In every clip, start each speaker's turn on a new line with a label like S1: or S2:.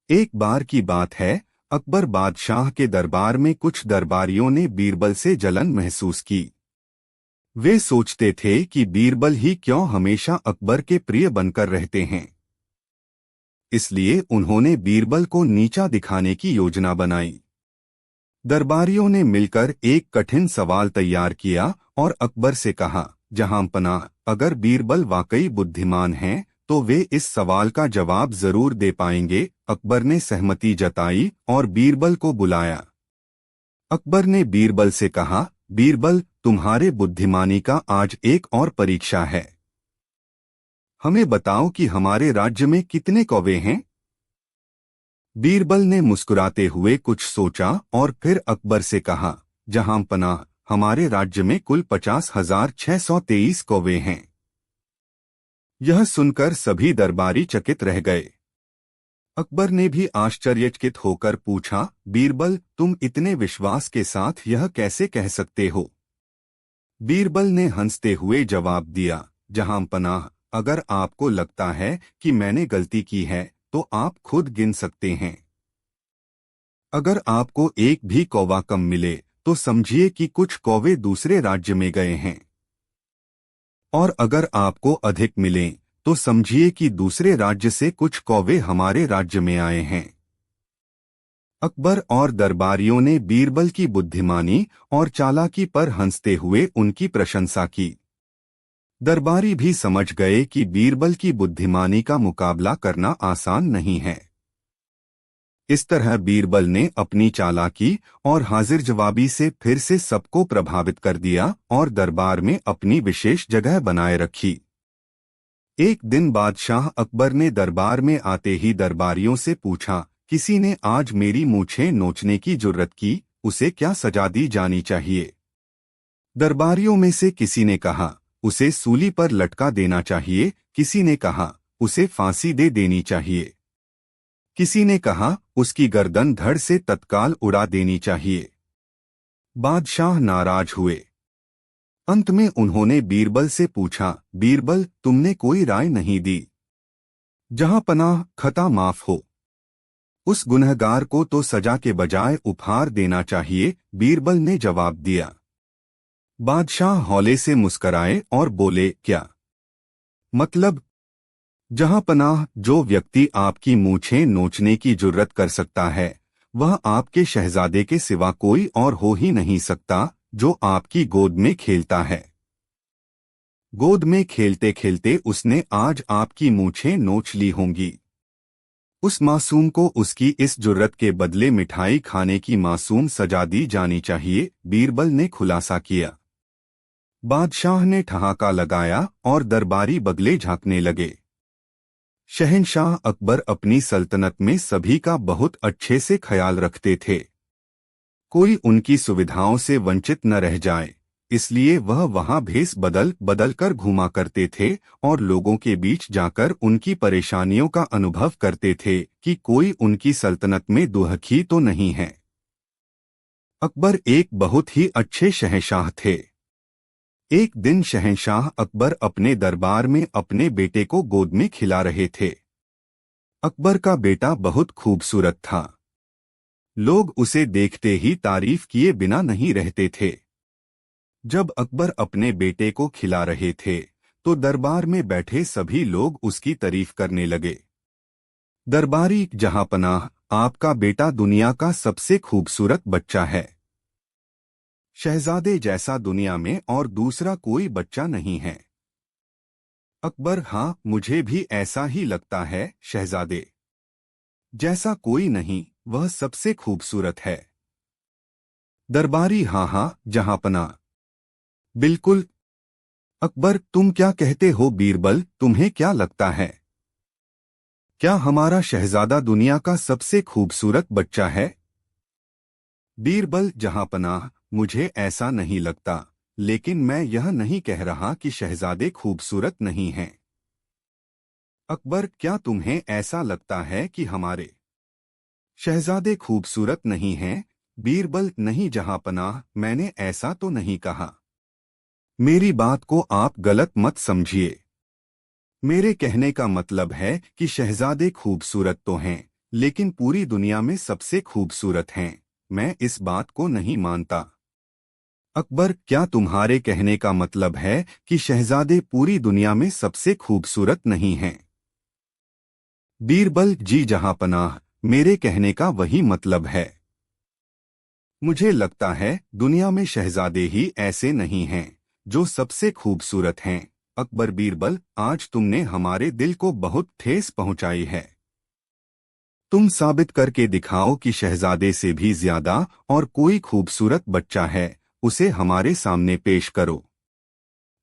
S1: एक बार की बात है, अकबर बादशाह के दरबार में कुछ दरबारियों ने बीरबल से जलन महसूस की। वे सोचते थे कि बीरबल ही क्यों हमेशा अकबर के प्रिय बनकर रहते हैं। इसलिए उन्होंने बीरबल को नीचा दिखाने की योजना बनाई। दरबारियों ने मिलकर एक कठिन सवाल तैयार किया और अकबर से कहा, जहांपनाह, अगर बीरबल वाकई बुद्धिमान हैं तो वे इस सवाल का जवाब जरूर दे पाएंगे। अकबर ने सहमति जताई और बीरबल को बुलाया। अकबर ने बीरबल से कहा, बीरबल, तुम्हारे बुद्धिमानी का आज एक और परीक्षा है। हमें बताओ कि हमारे राज्य में कितने कौवे हैं। बीरबल ने मुस्कुराते हुए कुछ सोचा और फिर अकबर से कहा, जहांपनाह, हमारे राज्य में कुल 50,623 कौवे हैं। यह सुनकर सभी दरबारी चकित रह गए। अकबर ने भी आश्चर्यचकित होकर पूछा, बीरबल, तुम इतने विश्वास के साथ यह कैसे कह सकते हो। बीरबल ने हंसते हुए जवाब दिया, जहांपनाह, अगर आपको लगता है कि मैंने गलती की है तो आप खुद गिन सकते हैं। अगर आपको एक भी कौवा कम मिले तो समझिए कि कुछ कौवे दूसरे राज्य में गए हैं, और अगर आपको अधिक मिलें तो समझिए कि दूसरे राज्य से कुछ कौवे हमारे राज्य में आए हैं। अकबर और दरबारियों ने बीरबल की बुद्धिमानी और चालाकी पर हंसते हुए उनकी प्रशंसा की। दरबारी भी समझ गए कि बीरबल की बुद्धिमानी का मुकाबला करना आसान नहीं है। इस तरह बीरबल ने अपनी चालाकी और हाजिर जवाबी से फिर से सबको प्रभावित कर दिया और दरबार में अपनी विशेष जगह बनाए रखी। एक दिन बादशाह अकबर ने दरबार में आते ही दरबारियों से पूछा, किसी ने आज मेरी मूछें नोचने की जुर्रत की, उसे क्या सजा दी जानी चाहिए। दरबारियों में से किसी ने कहा, उसे सूली पर लटका देना चाहिए। किसी ने कहा, उसे फांसी दे देनी चाहिए। किसी ने कहा, उसकी गर्दन धड़ से तत्काल उड़ा देनी चाहिए। बादशाह नाराज हुए। अंत में उन्होंने बीरबल से पूछा, बीरबल, तुमने कोई राय नहीं दी। जहांपनाह, खता माफ हो। उस गुनहगार को तो सजा के बजाय उपहार देना चाहिए, बीरबल ने जवाब दिया। बादशाह हौले से मुस्कराए और बोले, क्या मतलब। जहांपनाह, जो व्यक्ति आपकी मूछें नोचने की जुर्रत कर सकता है वह आपके शहजादे के सिवा कोई और हो ही नहीं सकता, जो आपकी गोद में खेलता है। गोद में खेलते खेलते उसने आज आपकी मूछें नोच ली होंगी। उस मासूम को उसकी इस जुर्रत के बदले मिठाई खाने की मासूम सजा दी जानी चाहिए, बीरबल ने खुलासा किया। बादशाह ने ठहाका लगाया और दरबारी बगले झांकने लगे। शहंशाह अकबर अपनी सल्तनत में सभी का बहुत अच्छे से ख्याल रखते थे। कोई उनकी सुविधाओं से वंचित न रह जाए, इसलिए वह वहां भेष बदल बदल कर घूमा करते थे और लोगों के बीच जाकर उनकी परेशानियों का अनुभव करते थे कि कोई उनकी सल्तनत में दुखी तो नहीं है। अकबर एक बहुत ही अच्छे शहंशाह थे। एक दिन शहंशाह अकबर अपने दरबार में अपने बेटे को गोद में खिला रहे थे। अकबर का बेटा बहुत खूबसूरत था। लोग उसे देखते ही तारीफ किए बिना नहीं रहते थे। जब अकबर अपने बेटे को खिला रहे थे तो दरबार में बैठे सभी लोग उसकी तारीफ करने लगे। दरबारी, जहांपनाह, आपका बेटा दुनिया का सबसे खूबसूरत बच्चा है। शहजादे जैसा दुनिया में और दूसरा कोई बच्चा नहीं है। अकबर, हाँ, मुझे भी ऐसा ही लगता है, शहजादे जैसा कोई नहीं, वह सबसे खूबसूरत है। दरबारी, हाँ हाँ, जहांपनाह, बिल्कुल। अकबर, तुम क्या कहते हो बीरबल, तुम्हें क्या लगता है, क्या हमारा शहजादा दुनिया का सबसे खूबसूरत बच्चा है। बीरबल, जहांपनाह, मुझे ऐसा नहीं लगता, लेकिन मैं यह नहीं कह रहा कि शहजादे खूबसूरत नहीं हैं। अकबर, क्या तुम्हें ऐसा लगता है कि हमारे शहजादे खूबसूरत नहीं हैं। बीरबल, नहीं जहांपनाह, मैंने ऐसा तो नहीं कहा। मेरी बात को आप गलत मत समझिए। मेरे कहने का मतलब है कि शहजादे खूबसूरत तो हैं, लेकिन पूरी दुनिया में सबसे खूबसूरत हैं। मैं इस बात को नहीं मानता। अकबर, क्या तुम्हारे कहने का मतलब है कि शहजादे पूरी दुनिया में सबसे खूबसूरत नहीं हैं? बीरबल, जी जहांपनाह, मेरे कहने का वही मतलब है। मुझे लगता है दुनिया में शहजादे ही ऐसे नहीं हैं जो सबसे खूबसूरत हैं। अकबर, बीरबल, आज तुमने हमारे दिल को बहुत ठेस पहुंचाई है। तुम साबित करके दिखाओ कि शहजादे से भी ज्यादा और कोई खूबसूरत बच्चा है, उसे हमारे सामने पेश करो।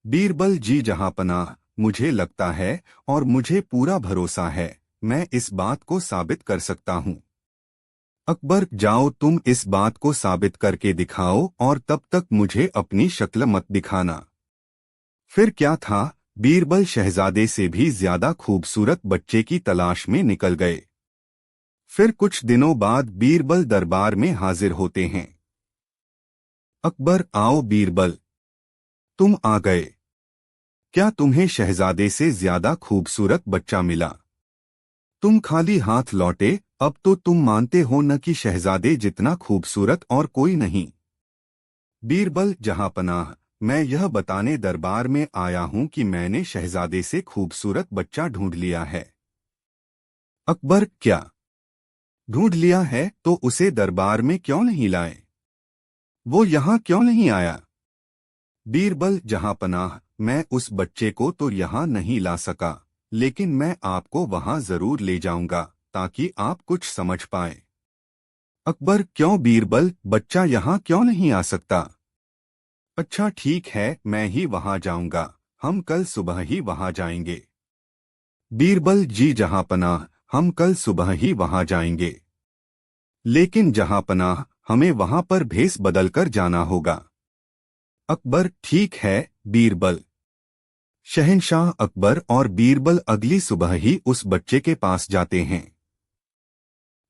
S1: बीरबल, जी जहांपनाह, मुझे लगता है और मुझे पूरा भरोसा है मैं इस बात को साबित कर सकता हूँ। अकबर, जाओ तुम इस बात को साबित करके दिखाओ और तब तक मुझे अपनी शक्ल मत दिखाना। फिर क्या था? बीरबल शहजादे से भी ज्यादा खूबसूरत बच्चे की तलाश में निकल गए। फिर कुछ दिनों बाद बीरबल दरबार में हाजिर होते हैं। अकबर, आओ बीरबल, तुम आ गए। क्या तुम्हें शहजादे से ज्यादा खूबसूरत बच्चा मिला? तुम खाली हाथ लौटे, अब तो तुम मानते हो न कि शहजादे जितना खूबसूरत और कोई नहीं। बीरबल, जहांपनाह, मैं यह बताने दरबार में आया हूं कि मैंने शहजादे से खूबसूरत बच्चा ढूंढ लिया है। अकबर, क्या ढूंढ लिया है तो उसे दरबार में क्यों नहीं लाए? वो यहाँ क्यों नहीं आया? बीरबल, जहांपनाह, मैं उस बच्चे को तो यहाँ नहीं ला सका, लेकिन मैं आपको वहाँ जरूर ले जाऊंगा ताकि आप कुछ समझ पाए। अकबर, क्यों बीरबल, बच्चा यहाँ क्यों नहीं आ सकता? अच्छा ठीक है, मैं ही वहाँ जाऊंगा, हम कल सुबह ही वहाँ जाएंगे। बीरबल, जी जहांपनाह, हम कल सुबह ही वहाँ जाएंगे। लेकिन जहांपनाह, हमें वहाँ पर भेस बदलकर जाना होगा। अकबर, ठीक है बीरबल। शहंशाह अकबर और बीरबल अगली सुबह ही उस बच्चे के पास जाते हैं।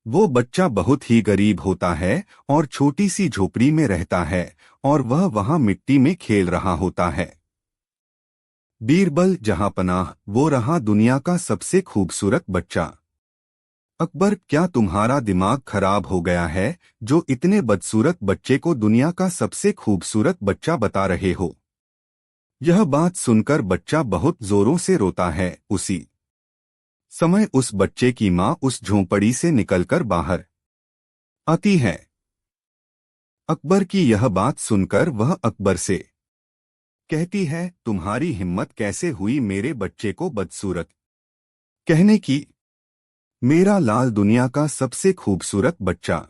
S1: वो बच्चा बहुत ही गरीब होता है और छोटी सी झोपड़ी में रहता है और वह वहां मिट्टी में खेल रहा होता है। बीरबल, जहांपनाह, वो रहा दुनिया का सबसे खूबसूरत बच्चा। अकबर, क्या तुम्हारा दिमाग खराब हो गया है जो इतने बदसूरत बच्चे को दुनिया का सबसे खूबसूरत बच्चा बता रहे हो? यह बात सुनकर बच्चा बहुत जोरों से रोता है। उसी समय उस बच्चे की माँ उस झोंपड़ी से निकलकर बाहर आती है। अकबर की यह बात सुनकर वह अकबर से कहती है, तुम्हारी हिम्मत कैसे हुई मेरे बच्चे को बदसूरत कहने की? मेरा लाल दुनिया का सबसे खूबसूरत बच्चा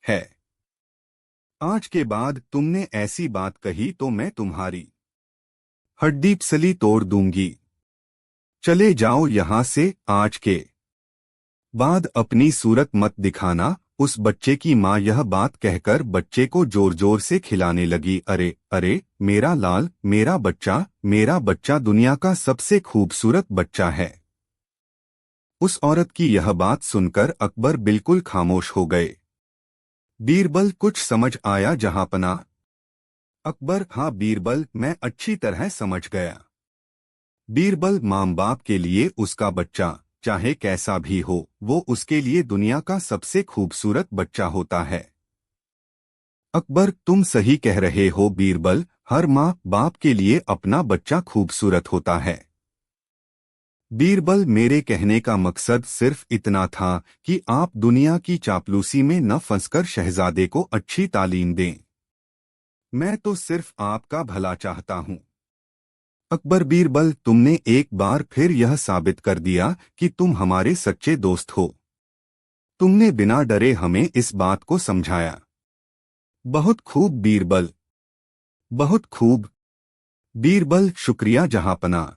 S1: है। आज के बाद तुमने ऐसी बात कही तो मैं तुम्हारी हड्डी पसली तोड़ दूंगी। चले जाओ यहाँ से, आज के बाद अपनी सूरत मत दिखाना। उस बच्चे की माँ यह बात कहकर बच्चे को जोर जोर से खिलाने लगी। अरे अरे, मेरा लाल, मेरा बच्चा दुनिया का सबसे खूबसूरत बच्चा है। उस औरत की यह बात सुनकर अकबर बिल्कुल खामोश हो गए। बीरबल, कुछ समझ आया जहांपनाह? अकबर, हाँ बीरबल, मैं अच्छी तरह समझ गया। बीरबल, माँ बाप के लिए उसका बच्चा चाहे कैसा भी हो, वो उसके लिए दुनिया का सबसे खूबसूरत बच्चा होता है। अकबर, तुम सही कह रहे हो बीरबल, हर माँ बाप के लिए अपना बच्चा खूबसूरत होता है। बीरबल, मेरे कहने का मकसद सिर्फ इतना था कि आप दुनिया की चापलूसी में न फंसकर शहजादे को अच्छी तालीम दें। मैं तो सिर्फ आपका भला चाहता हूँ। अकबर, बीरबल, तुमने एक बार फिर यह साबित कर दिया कि तुम हमारे सच्चे दोस्त हो। तुमने बिना डरे हमें इस बात को समझाया। बहुत खूब बीरबल, बहुत खूब। बीरबल, शुक्रिया जहांपनाह।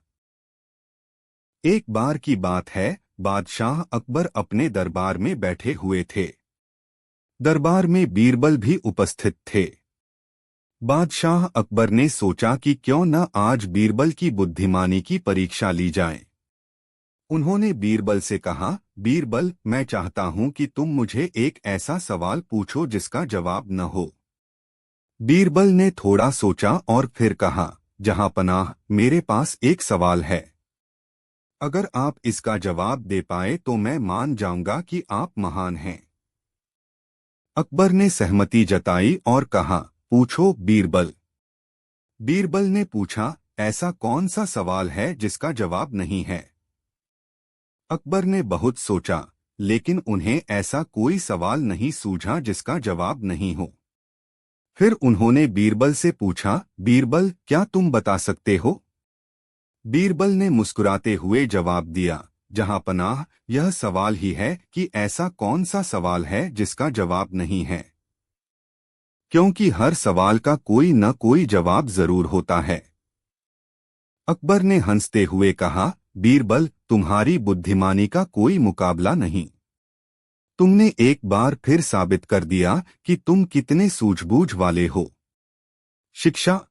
S1: एक बार की बात है, बादशाह अकबर अपने दरबार में बैठे हुए थे। दरबार में बीरबल भी उपस्थित थे। बादशाह अकबर ने सोचा कि क्यों न आज बीरबल की बुद्धिमानी की परीक्षा ली जाए। उन्होंने बीरबल से कहा, बीरबल, मैं चाहता हूं कि तुम मुझे एक ऐसा सवाल पूछो जिसका जवाब न हो। बीरबल ने थोड़ा सोचा और फिर कहा, जहांपनाह, मेरे पास एक सवाल है। अगर आप इसका जवाब दे पाए तो मैं मान जाऊंगा कि आप महान हैं। अकबर ने सहमति जताई और कहा, पूछो बीरबल। बीरबल ने पूछा, ऐसा कौन सा सवाल है जिसका जवाब नहीं है? अकबर ने बहुत सोचा, लेकिन उन्हें ऐसा कोई सवाल नहीं सूझा जिसका जवाब नहीं हो। फिर उन्होंने बीरबल से पूछा, बीरबल, क्या तुम बता सकते हो? बीरबल ने मुस्कुराते हुए जवाब दिया, जहां पनाह, यह सवाल ही है कि ऐसा कौन सा सवाल है जिसका जवाब नहीं है, क्योंकि हर सवाल का कोई न कोई जवाब जरूर होता है। अकबर ने हंसते हुए कहा, बीरबल, तुम्हारी बुद्धिमानी का कोई मुकाबला नहीं। तुमने एक बार फिर साबित कर दिया कि तुम कितने सूझबूझ वाले हो। शिक्षा।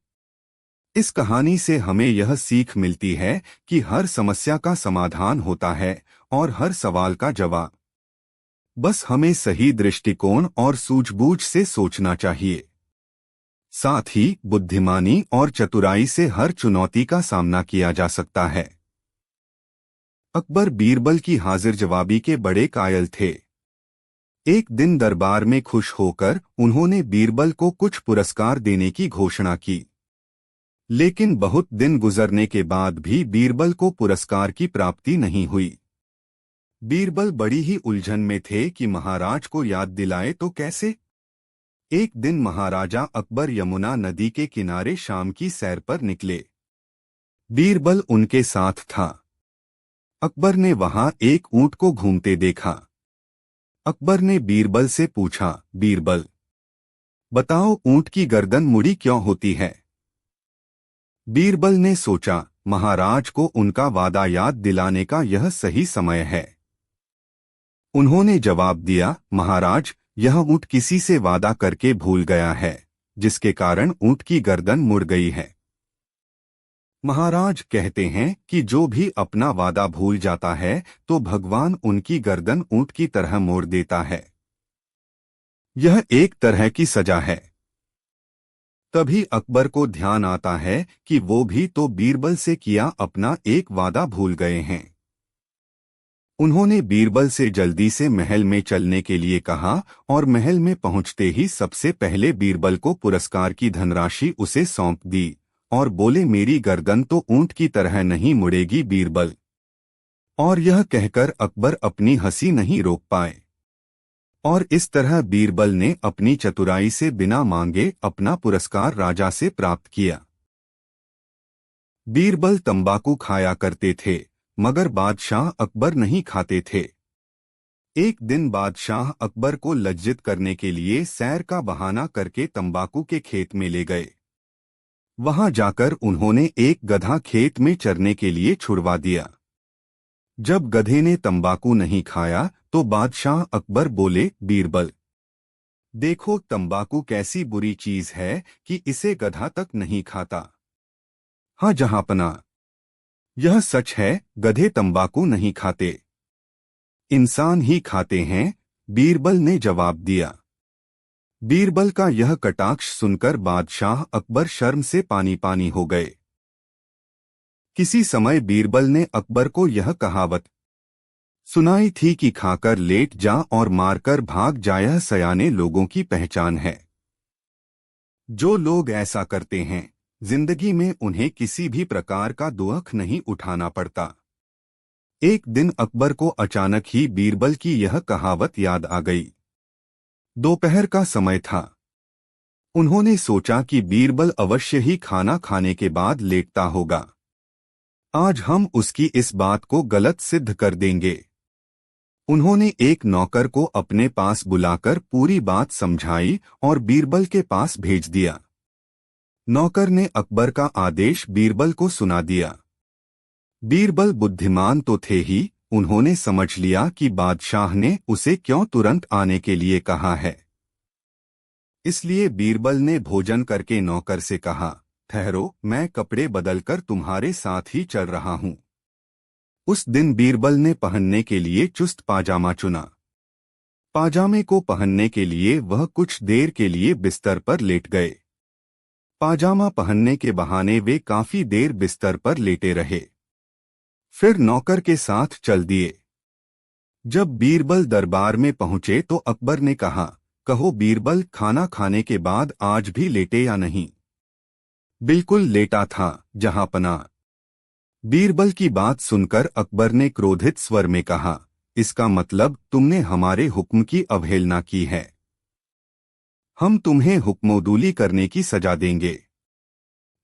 S1: इस कहानी से हमें यह सीख मिलती है कि हर समस्या का समाधान होता है और हर सवाल का जवाब। बस हमें सही दृष्टिकोण और सूझबूझ से सोचना चाहिए। साथ ही बुद्धिमानी और चतुराई से हर चुनौती का सामना किया जा सकता है। अकबर बीरबल की हाजिर जवाबी के बड़े कायल थे। एक दिन दरबार में खुश होकर उन्होंने बीरबल को कुछ पुरस्कार देने की घोषणा की। लेकिन बहुत दिन गुजरने के बाद भी बीरबल को पुरस्कार की प्राप्ति नहीं हुई। बीरबल बड़ी ही उलझन में थे कि महाराज को याद दिलाए तो कैसे। एक दिन महाराजा अकबर यमुना नदी के किनारे शाम की सैर पर निकले। बीरबल उनके साथ था। अकबर ने वहां एक ऊंट को घूमते देखा। अकबर ने बीरबल से पूछा, बीरबल, बताओ, ऊंट की गर्दन मुड़ी क्यों होती है? बीरबल ने सोचा, महाराज को उनका वादा याद दिलाने का यह सही समय है। उन्होंने जवाब दिया, महाराज, यह ऊंट किसी से वादा करके भूल गया है, जिसके कारण ऊंट की गर्दन मुड़ गई है। महाराज कहते हैं कि जो भी अपना वादा भूल जाता है तो भगवान उनकी गर्दन ऊंट की तरह मोड़ देता है। यह एक तरह की सजा है। तभी अकबर को ध्यान आता है कि वो भी तो बीरबल से किया अपना एक वादा भूल गए हैं। उन्होंने बीरबल से जल्दी से महल में चलने के लिए कहा और महल में पहुंचते ही सबसे पहले बीरबल को पुरस्कार की धनराशि उसे सौंप दी और बोले, मेरी गर्दन तो ऊंट की तरह नहीं मुड़ेगी बीरबल। और यह कहकर अकबर अपनी हंसी नहीं रोक पाए। और इस तरह बीरबल ने अपनी चतुराई से बिना मांगे अपना पुरस्कार राजा से प्राप्त किया। बीरबल तंबाकू खाया करते थे, मगर बादशाह अकबर नहीं खाते थे। एक दिन बादशाह अकबर को लज्जित करने के लिए सैर का बहाना करके तंबाकू के खेत में ले गए। वहां जाकर उन्होंने एक गधा खेत में चरने के लिए छुड़वा दिया। जब गधे ने तंबाकू नहीं खाया तो बादशाह अकबर बोले, बीरबल, देखो तंबाकू कैसी बुरी चीज है कि इसे गधा तक नहीं खाता। हाँ जहांपना, यह सच है, गधे तंबाकू नहीं खाते, इंसान ही खाते हैं, बीरबल ने जवाब दिया। बीरबल का यह कटाक्ष सुनकर बादशाह अकबर शर्म से पानी पानी हो गए। किसी समय बीरबल ने अकबर को यह कहावत सुनाई थी कि खाकर लेट जा और मारकर भाग जा, यह सयाने लोगों की पहचान है। जो लोग ऐसा करते हैं, जिंदगी में उन्हें किसी भी प्रकार का दुख नहीं उठाना पड़ता। एक दिन अकबर को अचानक ही बीरबल की यह कहावत याद आ गई। दोपहर का समय था। उन्होंने सोचा कि बीरबल अवश्य ही खाना खाने के बाद लेटता होगा। आज हम उसकी इस बात को गलत सिद्ध कर देंगे। उन्होंने एक नौकर को अपने पास बुलाकर पूरी बात समझाई और बीरबल के पास भेज दिया। नौकर ने अकबर का आदेश बीरबल को सुना दिया। बीरबल बुद्धिमान तो थे ही, उन्होंने समझ लिया कि बादशाह ने उसे क्यों तुरंत आने के लिए कहा है। इसलिए बीरबल ने भोजन करके नौकर से कहा, ठहरो, मैं कपड़े बदलकर तुम्हारे साथ ही चल रहा हूं। उस दिन बीरबल ने पहनने के लिए चुस्त पाजामा चुना। पाजामे को पहनने के लिए वह कुछ देर के लिए बिस्तर पर लेट गए। पाजामा पहनने के बहाने वे काफी देर बिस्तर पर लेटे रहे। फिर नौकर के साथ चल दिए। जब बीरबल दरबार में पहुंचे तो अकबर ने कहा, कहो बीरबल, खाना खाने के बाद आज भी लेटे या नहीं? बिल्कुल लेटा था जहांपना। बीरबल की बात सुनकर अकबर ने क्रोधित स्वर में कहा, इसका मतलब तुमने हमारे हुक्म की अवहेलना की है। हम तुम्हें हुक्मोदूली करने की सजा देंगे।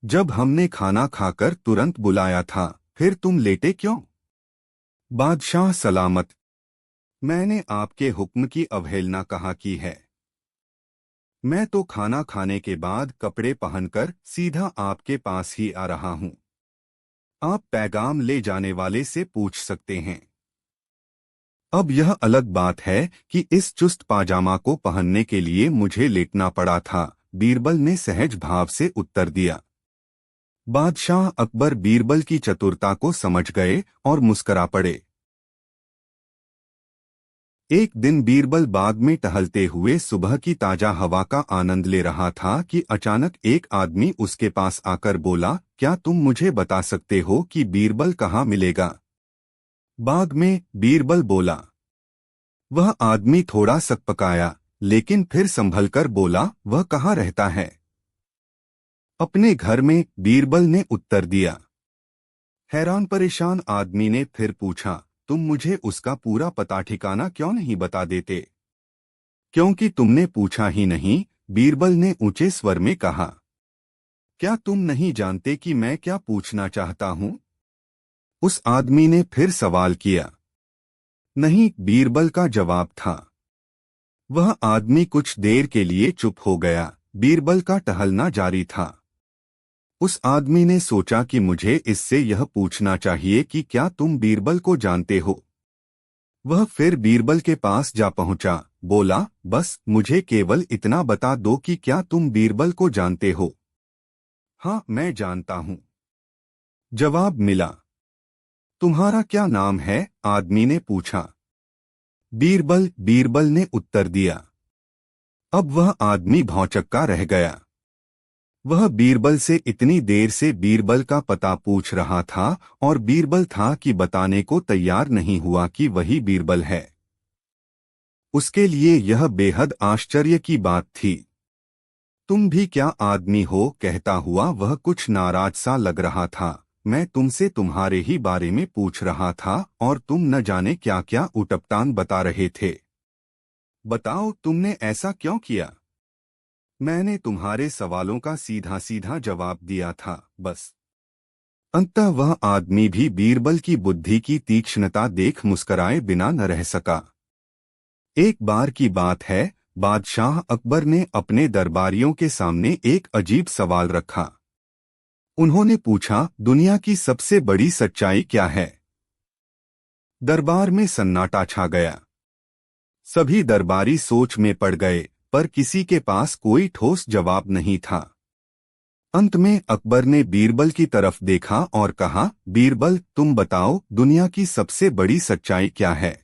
S1: जब हमने खाना खाकर तुरंत बुलाया था, फिर तुम लेटे क्यों? बादशाह सलामत, मैंने आपके हुक्म की अवहेलना कहाँ की है? मैं तो खाना खाने के बाद कपड़े पहनकर सीधा आपके पास ही आ रहा हूं। आप पैगाम ले जाने वाले से पूछ सकते हैं। अब यह अलग बात है कि इस चुस्त पाजामा को पहनने के लिए मुझे लेटना पड़ा था, बीरबल ने सहज भाव से उत्तर दिया। बादशाह अकबर बीरबल की चतुरता को समझ गए और मुस्करा पड़े। एक दिन बीरबल बाग में टहलते हुए सुबह की ताजा हवा का आनंद ले रहा था कि अचानक एक आदमी उसके पास आकर बोला, क्या तुम मुझे बता सकते हो कि बीरबल कहाँ मिलेगा? बाग में, बीरबल बोला। वह आदमी थोड़ा सकपकाया, लेकिन फिर संभलकर बोला, वह कहाँ रहता है? अपने घर में, बीरबल ने उत्तर दिया। हैरान परेशान आदमी ने फिर पूछा, तुम मुझे उसका पूरा पता ठिकाना क्यों नहीं बता देते? क्योंकि तुमने पूछा ही नहीं, बीरबल ने ऊंचे स्वर में कहा। क्या तुम नहीं जानते कि मैं क्या पूछना चाहता हूं? उस आदमी ने फिर सवाल किया। नहीं, बीरबल का जवाब था। वह आदमी कुछ देर के लिए चुप हो गया। बीरबल का टहलना जारी था। उस आदमी ने सोचा कि मुझे इससे यह पूछना चाहिए कि क्या तुम बीरबल को जानते हो? वह फिर बीरबल के पास जा पहुंचा, बोला, बस मुझे केवल इतना बता दो कि क्या तुम बीरबल को जानते हो? हाँ, मैं जानता हूं, जवाब मिला। तुम्हारा क्या नाम है? आदमी ने पूछा। बीरबल ने उत्तर दिया। अब वह आदमी भौंचक्का रह गया। वह बीरबल से इतनी देर से बीरबल का पता पूछ रहा था और बीरबल था कि बताने को तैयार नहीं हुआ कि वही बीरबल है। उसके लिए यह बेहद आश्चर्य की बात थी। तुम भी क्या आदमी हो? कहता हुआ वह कुछ नाराज सा लग रहा था। मैं तुमसे तुम्हारे ही बारे में पूछ रहा था और तुम न जाने क्या क्या उटपटांग बता रहे थे। बताओ, तुमने ऐसा क्यों किया? मैंने तुम्हारे सवालों का सीधा सीधा जवाब दिया था, बस। अंततः वह आदमी भी बीरबल की बुद्धि की तीक्ष्णता देख मुस्कराए बिना न रह सका। एक बार की बात है, बादशाह अकबर ने अपने दरबारियों के सामने एक अजीब सवाल रखा। उन्होंने पूछा, दुनिया की सबसे बड़ी सच्चाई क्या है? दरबार में सन्नाटा छा गया। सभी दरबारी सोच में पड़ गए, पर किसी के पास कोई ठोस जवाब नहीं था। अंत में अकबर ने बीरबल की तरफ देखा और कहा, बीरबल, तुम बताओ, दुनिया की सबसे बड़ी सच्चाई क्या है?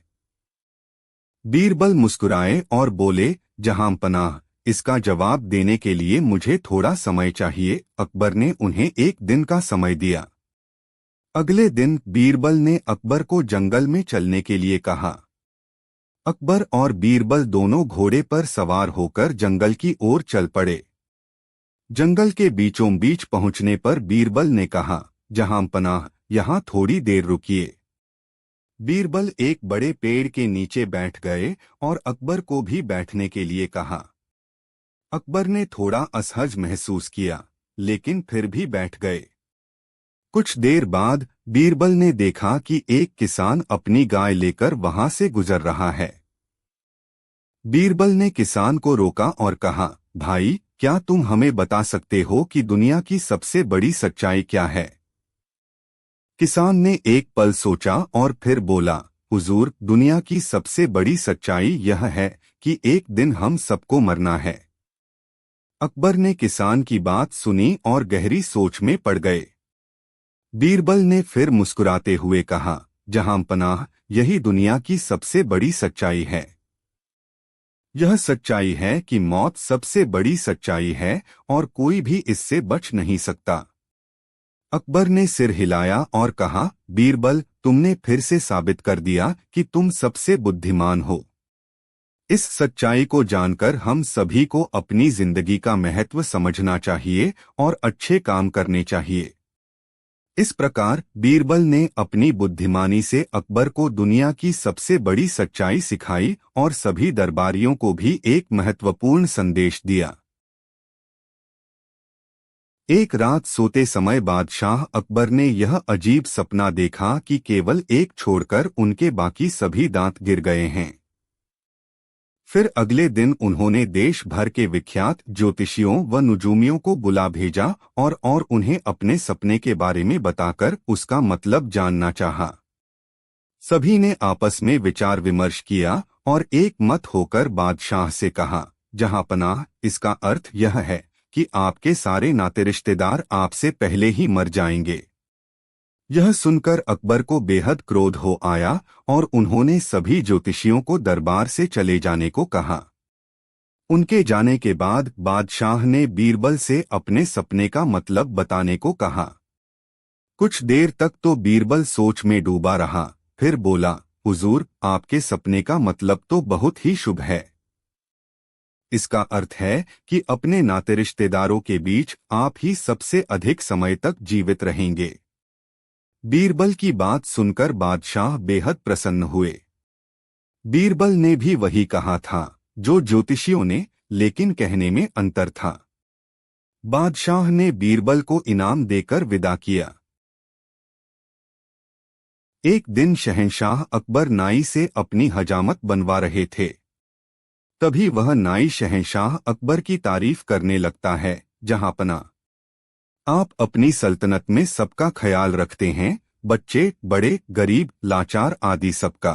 S1: बीरबल मुस्कुराए और बोले, जहांपनाह, इसका जवाब देने के लिए मुझे थोड़ा समय चाहिए। अकबर ने उन्हें एक दिन का समय दिया। अगले दिन बीरबल ने अकबर को जंगल में चलने के लिए कहा। अकबर और बीरबल दोनों घोड़े पर सवार होकर जंगल की ओर चल पड़े। जंगल के बीचों बीच पहुंचने पर बीरबल ने कहा, जहांपनाह, यहाँ थोड़ी देर रुकिए। बीरबल एक बड़े पेड़ के नीचे बैठ गए और अकबर को भी बैठने के लिए कहा। अकबर ने थोड़ा असहज महसूस किया, लेकिन फिर भी बैठ गए। कुछ देर बाद बीरबल ने देखा कि एक किसान अपनी गाय लेकर वहां से गुजर रहा है। बीरबल ने किसान को रोका और कहा, भाई, क्या तुम हमें बता सकते हो कि दुनिया की सबसे बड़ी सच्चाई क्या है? किसान ने एक पल सोचा और फिर बोला, हुजूर, दुनिया की सबसे बड़ी सच्चाई यह है कि एक दिन हम सबको मरना है। अकबर ने किसान की बात सुनी और गहरी सोच में पड़ गए। बीरबल ने फिर मुस्कुराते हुए कहा, जहांपनाह, यही दुनिया की सबसे बड़ी सच्चाई है। यह सच्चाई है कि मौत सबसे बड़ी सच्चाई है और कोई भी इससे बच नहीं सकता। अकबर ने सिर हिलाया और कहा, बीरबल, तुमने फिर से साबित कर दिया कि तुम सबसे बुद्धिमान हो। इस सच्चाई को जानकर हम सभी को अपनी जिंदगी का महत्व समझना चाहिए और अच्छे काम करने चाहिए। इस प्रकार बीरबल ने अपनी बुद्धिमानी से अकबर को दुनिया की सबसे बड़ी सच्चाई सिखाई और सभी दरबारियों को भी एक महत्वपूर्ण संदेश दिया। एक रात सोते समय बादशाह अकबर ने यह अजीब सपना देखा कि केवल एक छोड़कर उनके बाकी सभी दांत गिर गए हैं। फिर अगले दिन उन्होंने देश भर के विख्यात ज्योतिषियों व नुजूमियों को बुला भेजा और उन्हें अपने सपने के बारे में बताकर उसका मतलब जानना चाहा। सभी ने आपस में विचार विमर्श किया और एक मत होकर बादशाह से कहा, जहांपनाह, इसका अर्थ यह है कि आपके सारे नाते रिश्तेदार आपसे पहले ही मर जाएंगे। यह सुनकर अकबर को बेहद क्रोध हो आया और उन्होंने सभी ज्योतिषियों को दरबार से चले जाने को कहा। उनके जाने के बाद बादशाह ने बीरबल से अपने सपने का मतलब बताने को कहा। कुछ देर तक तो बीरबल सोच में डूबा रहा, फिर बोला, हुजूर, आपके सपने का मतलब तो बहुत ही शुभ है। इसका अर्थ है कि अपने नाते रिश्तेदारों के बीच आप ही सबसे अधिक समय तक जीवित रहेंगे। बीरबल की बात सुनकर बादशाह बेहद प्रसन्न हुए। बीरबल ने भी वही कहा था जो ज्योतिषियों ने, लेकिन कहने में अंतर था। बादशाह ने बीरबल को इनाम देकर विदा किया। एक दिन शहंशाह अकबर नाई से अपनी हजामत बनवा रहे थे। तभी वह नाई शहंशाह अकबर की तारीफ करने लगता है, जहांपना, आप अपनी सल्तनत में सबका ख्याल रखते हैं, बच्चे, बड़े, गरीब, लाचार आदि सबका।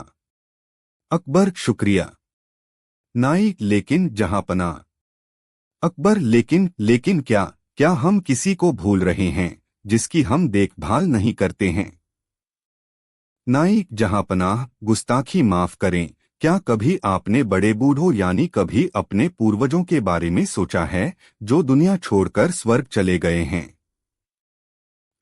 S1: अकबर, शुक्रिया। नाई, लेकिन जहांपना। अकबर, लेकिन क्या हम किसी को भूल रहे हैं जिसकी हम देखभाल नहीं करते हैं? नाई, जहांपनाह, गुस्ताखी माफ करें, क्या कभी आपने बड़े बूढ़ों यानी कभी अपने पूर्वजों के बारे में सोचा है जो दुनिया छोड़कर स्वर्ग चले गए हैं?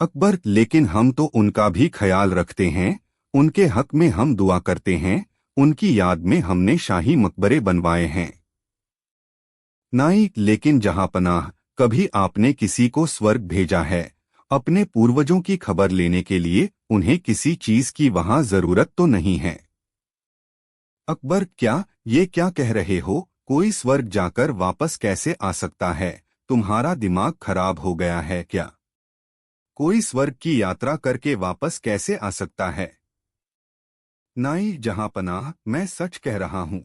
S1: अकबर, लेकिन हम तो उनका भी ख्याल रखते हैं, उनके हक में हम दुआ करते हैं, उनकी याद में हमने शाही मकबरे बनवाए हैं। नाई, लेकिन जहांपनाह, कभी आपने किसी को स्वर्ग भेजा है अपने पूर्वजों की खबर लेने के लिए? उन्हें किसी चीज की वहां जरूरत तो नहीं है। अकबर, ये क्या कह रहे हो? कोई स्वर्ग जाकर वापस कैसे आ सकता है? तुम्हारा दिमाग खराब हो गया है क्या? कोई स्वर्ग की यात्रा करके वापस कैसे आ सकता है? नाई, जहांपनाह, मैं सच कह रहा हूं।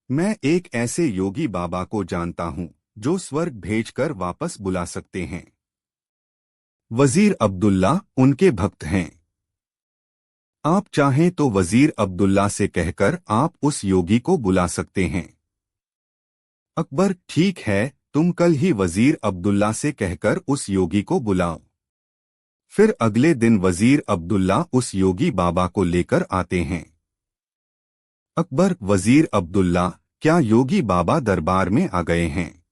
S1: मैं एक ऐसे योगी बाबा को जानता हूं जो स्वर्ग भेजकर वापस बुला सकते हैं। वजीर अब्दुल्ला उनके भक्त हैं। आप चाहें तो वजीर अब्दुल्ला से कहकर आप उस योगी को बुला सकते हैं। अकबर, ठीक है, तुम कल ही वजीर अब्दुल्ला से कहकर उस योगी को बुलाओ। फिर अगले दिन वजीर अब्दुल्ला उस योगी बाबा को लेकर आते हैं। अकबर, वजीर अब्दुल्ला, क्या योगी बाबा दरबार में आ गए हैं?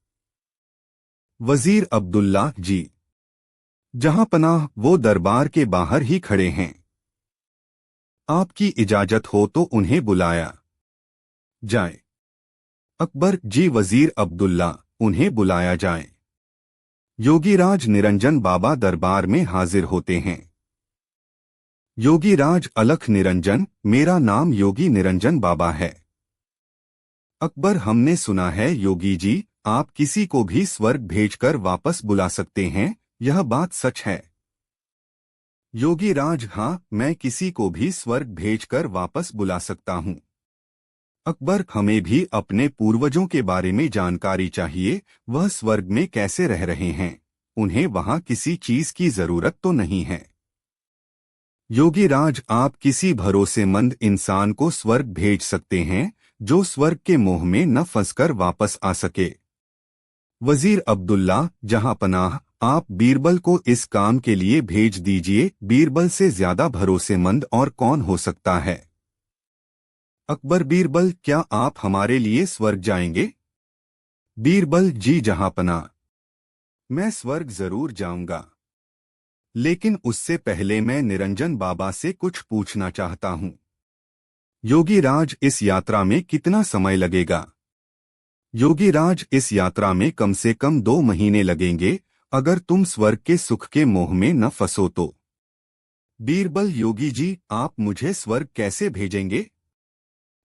S1: वजीर अब्दुल्ला, जी जहांपनाह, वो दरबार के बाहर ही खड़े हैं। आपकी इजाजत हो तो उन्हें बुलाया जाए। अकबर, जी वजीर अब्दुल्ला, उन्हें बुलाया जाए। योगीराज निरंजन बाबा दरबार में हाजिर होते हैं। योगीराज अलख निरंजन, मेरा नाम योगी निरंजन बाबा है। अकबर, हमने सुना है योगी जी, आप किसी को भी स्वर्ग भेजकर वापस बुला सकते हैं, यह बात सच है? योगीराज, हाँ, मैं किसी को भी स्वर्ग भेजकर वापस बुला सकता हूँ। अकबर, हमें भी अपने पूर्वजों के बारे में जानकारी चाहिए, वह स्वर्ग में कैसे रह रहे हैं, उन्हें वहां किसी चीज की जरूरत तो नहीं है। योगीराज, आप किसी भरोसेमंद इंसान को स्वर्ग भेज सकते हैं जो स्वर्ग के मोह में न फंसकर वापस आ सके। वजीर अब्दुल्ला, जहांपनाह, आप बीरबल को इस काम के लिए भेज दीजिए। बीरबल से ज्यादा भरोसेमंद और कौन हो सकता है? अकबर, बीरबल, क्या आप हमारे लिए स्वर्ग जाएंगे? बीरबल, जी जहांपनाह, मैं स्वर्ग जरूर जाऊंगा। लेकिन उससे पहले मैं निरंजन बाबा से कुछ पूछना चाहता हूँ। योगीराज, इस यात्रा में कितना समय लगेगा? योगीराज, इस यात्रा में कम से कम 2 महीने लगेंगे, अगर तुम स्वर्ग के सुख के मोह में न फंसो तो। बीरबल, योगी जी, आप मुझे स्वर्ग कैसे भेजेंगे?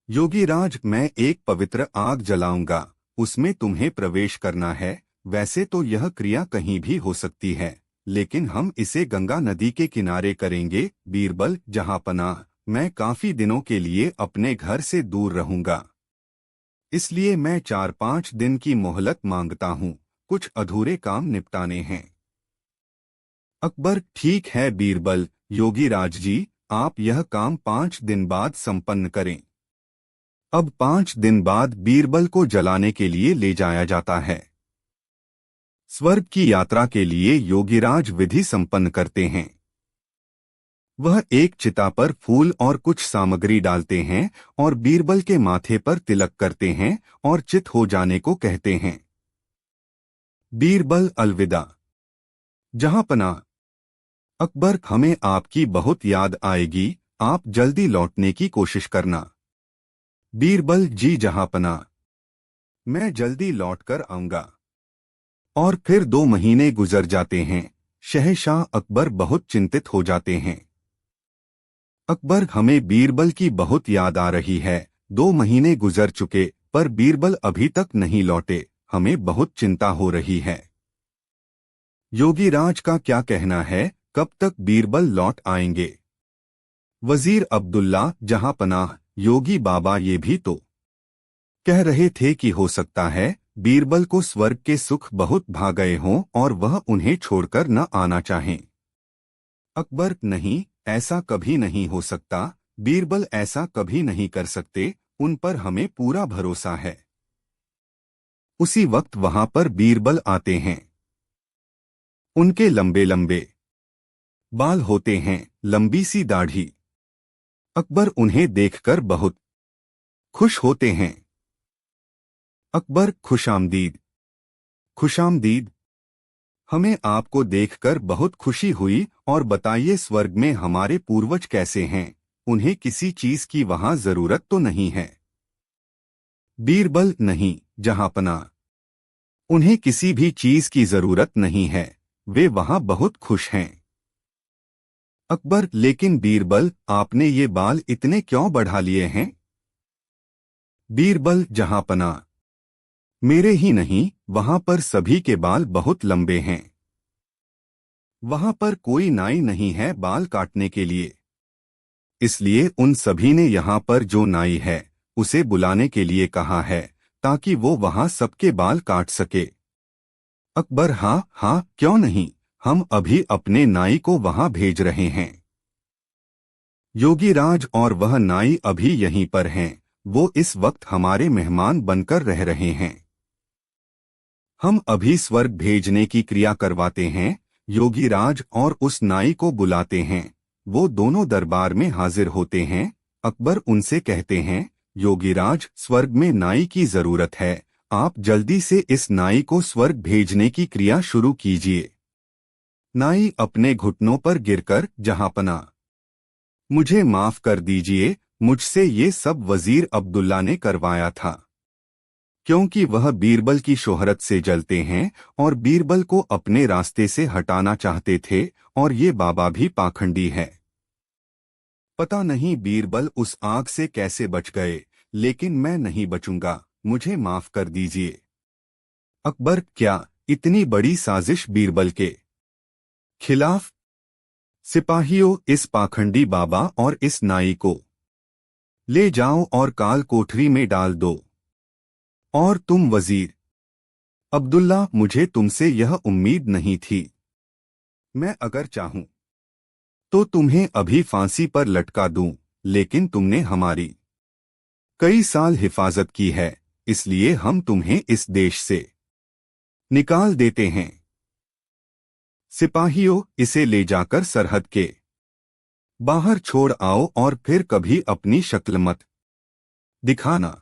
S1: योगीराज, मैं एक पवित्र आग जलाऊंगा, उसमें तुम्हें प्रवेश करना है। वैसे तो यह क्रिया कहीं भी हो सकती है, लेकिन हम इसे गंगा नदी के किनारे करेंगे। बीरबल, जहांपनाह, मैं काफी दिनों के लिए अपने घर से दूर रहूंगा, इसलिए मैं 4-5 दिन की मोहलत मांगता हूँ, कुछ अधूरे काम निपटाने हैं। अकबर, ठीक है बीरबल। योगीराज जी, आप यह काम 5 दिन बाद संपन्न करें। अब 5 दिन बाद बीरबल को जलाने के लिए ले जाया जाता है। स्वर्ग की यात्रा के लिए योगीराज विधि संपन्न करते हैं। वह एक चिता पर फूल और कुछ सामग्री डालते हैं और बीरबल के माथे पर तिलक करते हैं और चित हो जाने को कहते हैं। बीरबल, अलविदा। जहांपनाह। अकबर, हमें आपकी बहुत याद आएगी, आप जल्दी लौटने की कोशिश करना। बीरबल, जी जहांपनाह, मैं जल्दी लौटकर आऊंगा। और फिर 2 महीने गुजर जाते हैं। शहंशाह अकबर बहुत चिंतित हो जाते हैं। अकबर, हमें बीरबल की बहुत याद आ रही है। 2 महीने गुजर चुके पर बीरबल अभी तक नहीं लौटे, हमें बहुत चिंता हो रही है। योगीराज का क्या कहना है, कब तक बीरबल लौट आएंगे? वजीर अब्दुल्ला, जहांपनाह, योगी बाबा ये भी तो कह रहे थे कि हो सकता है बीरबल को स्वर्ग के सुख बहुत भा गए हों और वह उन्हें छोड़कर न आना चाहें। अकबर, नहीं, ऐसा कभी नहीं हो सकता। बीरबल ऐसा कभी नहीं कर सकते, उन पर हमें पूरा भरोसा है। उसी वक्त वहां पर बीरबल आते हैं। उनके लंबे लंबे बाल होते हैं, लंबी सी दाढ़ी। अकबर उन्हें देखकर बहुत खुश होते हैं। अकबर, खुशामदीद। खुशामदीद। हमें आपको देखकर बहुत खुशी हुई, और बताइए स्वर्ग में हमारे पूर्वज कैसे हैं? उन्हें किसी चीज की वहां जरूरत तो नहीं है? बीरबल, नहीं जहांपनाह, उन्हें किसी भी चीज की जरूरत नहीं है, वे वहां बहुत खुश हैं। अकबर, लेकिन बीरबल, आपने ये बाल इतने क्यों बढ़ा लिए हैं? बीरबल, जहांपनाह, मेरे ही नहीं, वहां पर सभी के बाल बहुत लंबे हैं। वहां पर कोई नाई नहीं है बाल काटने के लिए, इसलिए उन सभी ने यहाँ पर जो नाई है उसे बुलाने के लिए कहा है, ताकि वो वहां सबके बाल काट सके। अकबर, हाँ हाँ, क्यों नहीं, हम अभी अपने नाई को वहां भेज रहे हैं। योगीराज और वह नाई अभी यहीं पर हैं, वो इस वक्त हमारे मेहमान बनकर रह रहे हैं। हम अभी स्वर्ग भेजने की क्रिया करवाते हैं। योगीराज और उस नाई को बुलाते हैं, वो दोनों दरबार में हाजिर होते हैं। अकबर उनसे कहते हैं, योगीराज, स्वर्ग में नाई की जरूरत है, आप जल्दी से इस नाई को स्वर्ग भेजने की क्रिया शुरू कीजिए। नाई अपने घुटनों पर गिरकर, जहांपनाह, मुझे माफ कर दीजिए, मुझसे ये सब वजीर अब्दुल्ला ने करवाया था, क्योंकि वह बीरबल की शोहरत से जलते हैं और बीरबल को अपने रास्ते से हटाना चाहते थे, और ये बाबा भी पाखंडी है। पता नहीं बीरबल उस आग से कैसे बच गए, लेकिन मैं नहीं बचूंगा, मुझे माफ कर दीजिए। अकबर, क्या इतनी बड़ी साजिश बीरबल के खिलाफ? सिपाहियों, इस पाखंडी बाबा और इस नाई को ले जाओ और काल कोठरी में डाल दो। और तुम वजीर अब्दुल्ला, मुझे तुमसे यह उम्मीद नहीं थी। मैं अगर चाहूं तो तुम्हें अभी फांसी पर लटका दूं, लेकिन तुमने हमारी कई साल हिफाजत की है, इसलिए हम तुम्हें इस देश से निकाल देते हैं। सिपाहियों, इसे ले जाकर सरहद के बाहर छोड़ आओ और फिर कभी अपनी शक्ल मत दिखाना।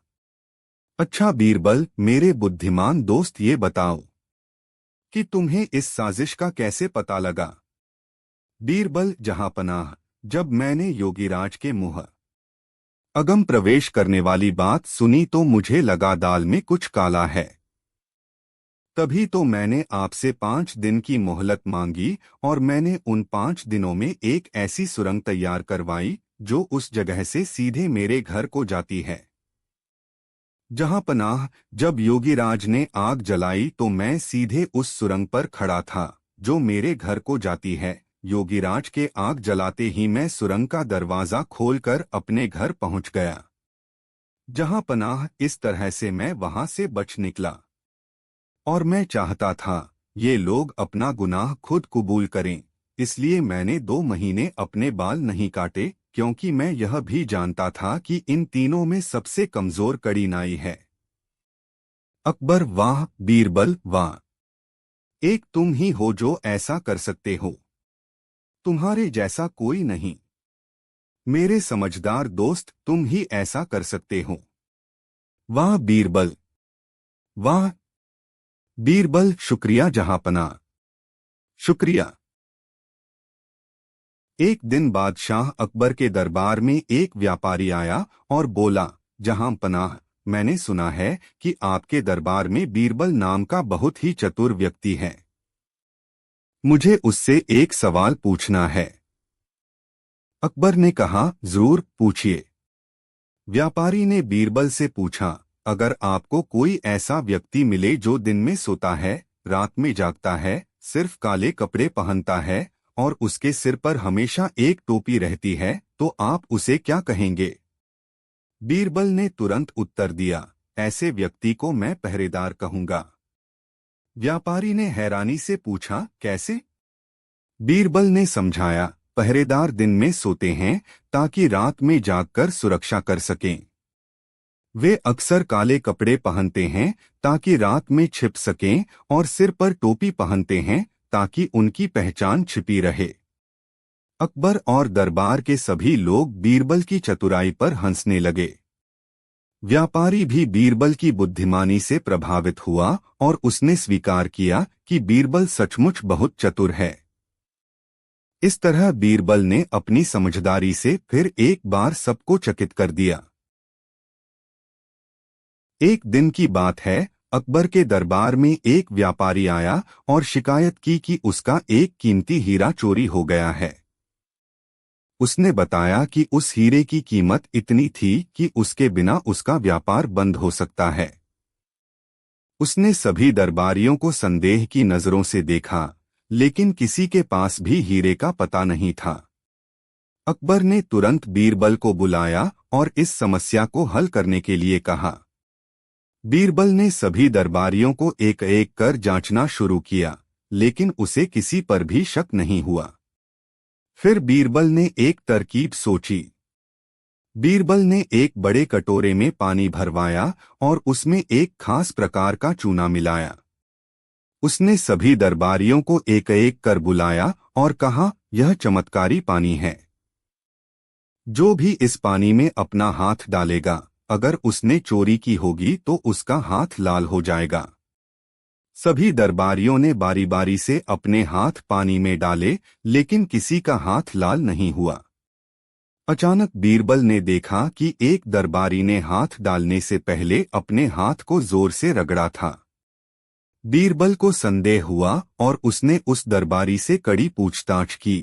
S1: अच्छा बीरबल, मेरे बुद्धिमान दोस्त, ये बताओ कि तुम्हें इस साजिश का कैसे पता लगा? बीरबल जहांपनाह, जब मैंने योगीराज के मुंह अगम प्रवेश करने वाली बात सुनी तो मुझे लगा दाल में कुछ काला है। तभी तो मैंने आपसे 5 दिन की मोहलत मांगी और मैंने उन 5 दिनों में एक ऐसी सुरंग तैयार करवाई जो उस जगह से सीधे मेरे घर को जाती है। जहांपनाह, जब योगीराज ने आग जलाई तो मैं सीधे उस सुरंग पर खड़ा था जो मेरे घर को जाती है। योगीराज के आग जलाते ही मैं सुरंग का दरवाजा खोलकर अपने घर पहुंच गया। जहांपनाह, इस तरह से मैं वहां से बच निकला और मैं चाहता था ये लोग अपना गुनाह खुद कबूल करें, इसलिए मैंने 2 महीने अपने बाल नहीं काटे, क्योंकि मैं यह भी जानता था कि इन तीनों में सबसे कमजोर कड़ी नाई है। अकबर, वाह बीरबल वाह, एक तुम ही हो जो ऐसा कर सकते हो, तुम्हारे जैसा कोई नहीं। मेरे समझदार दोस्त, तुम ही ऐसा कर सकते हो। वाह बीरबल वाह। बीरबल, शुक्रिया जहांपनाह, शुक्रिया। एक दिन बादशाह अकबर के दरबार में एक व्यापारी आया और बोला, जहांपनाह, मैंने सुना है कि आपके दरबार में बीरबल नाम का बहुत ही चतुर व्यक्ति है। मुझे उससे एक सवाल पूछना है। अकबर ने कहा, जरूर पूछिए। व्यापारी ने बीरबल से पूछा, अगर आपको कोई ऐसा व्यक्ति मिले जो दिन में सोता है, रात में जागता है, सिर्फ काले कपड़े पहनता है और उसके सिर पर हमेशा एक टोपी रहती है, तो आप उसे क्या कहेंगे? बीरबल ने तुरंत उत्तर दिया, ऐसे व्यक्ति को मैं पहरेदार कहूंगा। व्यापारी ने हैरानी से पूछा, कैसे? बीरबल ने समझाया, पहरेदार दिन में सोते हैं ताकि रात में जागकर सुरक्षा कर सकें। वे अक्सर काले कपड़े पहनते हैं ताकि रात में छिप सकें और सिर पर टोपी पहनते हैं ताकि उनकी पहचान छिपी रहे। अकबर और दरबार के सभी लोग बीरबल की चतुराई पर हंसने लगे। व्यापारी भी बीरबल की बुद्धिमानी से प्रभावित हुआ और उसने स्वीकार किया कि बीरबल सचमुच बहुत चतुर है। इस तरह बीरबल ने अपनी समझदारी से फिर एक बार सबको चकित कर दिया। एक दिन की बात है, अकबर के दरबार में एक व्यापारी आया और शिकायत की कि उसका एक कीमती हीरा चोरी हो गया है। उसने बताया कि उस हीरे की कीमत इतनी थी कि उसके बिना उसका व्यापार बंद हो सकता है। उसने सभी दरबारियों को संदेह की नजरों से देखा, लेकिन किसी के पास भी हीरे का पता नहीं था। अकबर ने तुरंत बीरबल को बुलाया और इस समस्या को हल करने के लिए कहा। बीरबल ने सभी दरबारियों को एक एक कर जांचना शुरू किया, लेकिन उसे किसी पर भी शक नहीं हुआ। फिर बीरबल ने एक तरकीब सोची। बीरबल ने एक बड़े कटोरे में पानी भरवाया और उसमें एक खास प्रकार का चूना मिलाया। उसने सभी दरबारियों को एक एक कर बुलाया और कहा, यह चमत्कारी पानी है। जो भी इस पानी में अपना हाथ डालेगा, अगर उसने चोरी की होगी तो उसका हाथ लाल हो जाएगा। सभी दरबारियों ने बारी बारी से अपने हाथ पानी में डाले, लेकिन किसी का हाथ लाल नहीं हुआ। अचानक बीरबल ने देखा कि एक दरबारी ने हाथ डालने से पहले अपने हाथ को जोर से रगड़ा था। बीरबल को संदेह हुआ और उसने उस दरबारी से कड़ी पूछताछ की।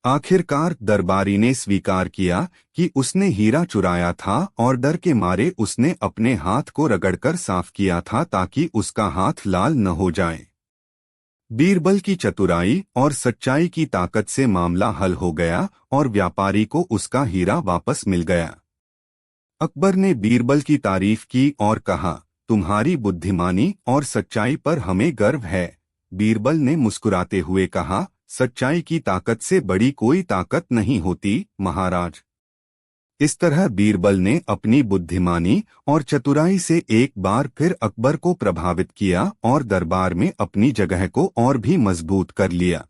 S1: आखिरकार दरबारी ने स्वीकार किया कि उसने हीरा चुराया था और डर के मारे उसने अपने हाथ को रगड़कर साफ किया था ताकि उसका हाथ लाल न हो जाए। बीरबल की चतुराई और सच्चाई की ताकत से मामला हल हो गया और व्यापारी को उसका हीरा वापस मिल गया। अकबर ने बीरबल की तारीफ की और कहा, तुम्हारी बुद्धिमानी और सच्चाई पर हमें गर्व है। बीरबल ने मुस्कुराते हुए कहा, सच्चाई की ताकत से बड़ी कोई ताकत नहीं होती, महाराज। इस तरह बीरबल ने अपनी बुद्धिमानी और चतुराई से एक बार फिर अकबर को प्रभावित किया और दरबार में अपनी जगह को और भी मजबूत कर लिया।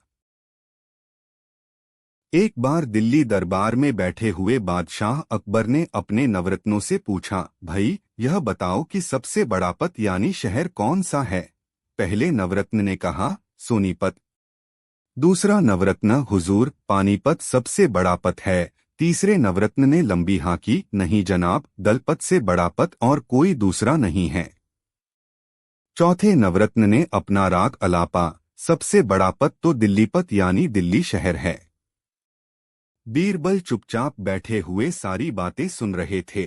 S1: एक बार दिल्ली दरबार में बैठे हुए बादशाह अकबर ने अपने नवरत्नों से पूछा, भाई यह बताओ कि सबसे बड़ा पत यानी शहर कौन सा है? पहले नवरत्न ने कहा, सोनीपत। दूसरा नवरत्न, हुजूर पानीपत सबसे बड़ा पथ है। तीसरे नवरत्न ने लंबी हाँकी, नहीं जनाब, दलपत से बड़ा पथ और कोई दूसरा नहीं है। चौथे नवरत्न ने अपना राग अलापा, सबसे बड़ा पथ तो दिल्लीपत यानी दिल्ली शहर है। बीरबल चुपचाप बैठे हुए सारी बातें सुन रहे थे।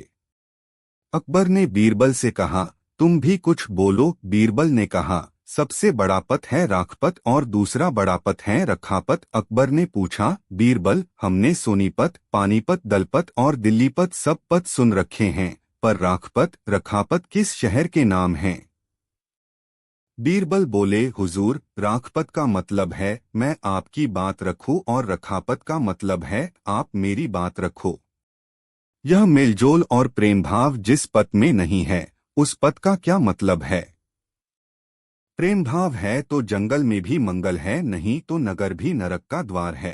S1: अकबर ने बीरबल से कहा, तुम भी कुछ बोलो। बीरबल ने कहा, सबसे बड़ा पथ है राखपत और दूसरा बड़ा पथ है रखापत। अकबर ने पूछा, बीरबल, हमने सोनीपत, पानीपत, दलपत और दिल्लीपत सब पथ सुन रखे हैं, पर राखपत, रखापत किस शहर के नाम हैं? बीरबल बोले, हुजूर, राखपत का मतलब है मैं आपकी बात रखूं और रखापत का मतलब है आप मेरी बात रखो। यह मेलजोल और प्रेम भाव जिस पथ में नहीं है, उस पथ का क्या मतलब है? प्रेम भाव है तो जंगल में भी मंगल है, नहीं तो नगर भी नरक का द्वार है।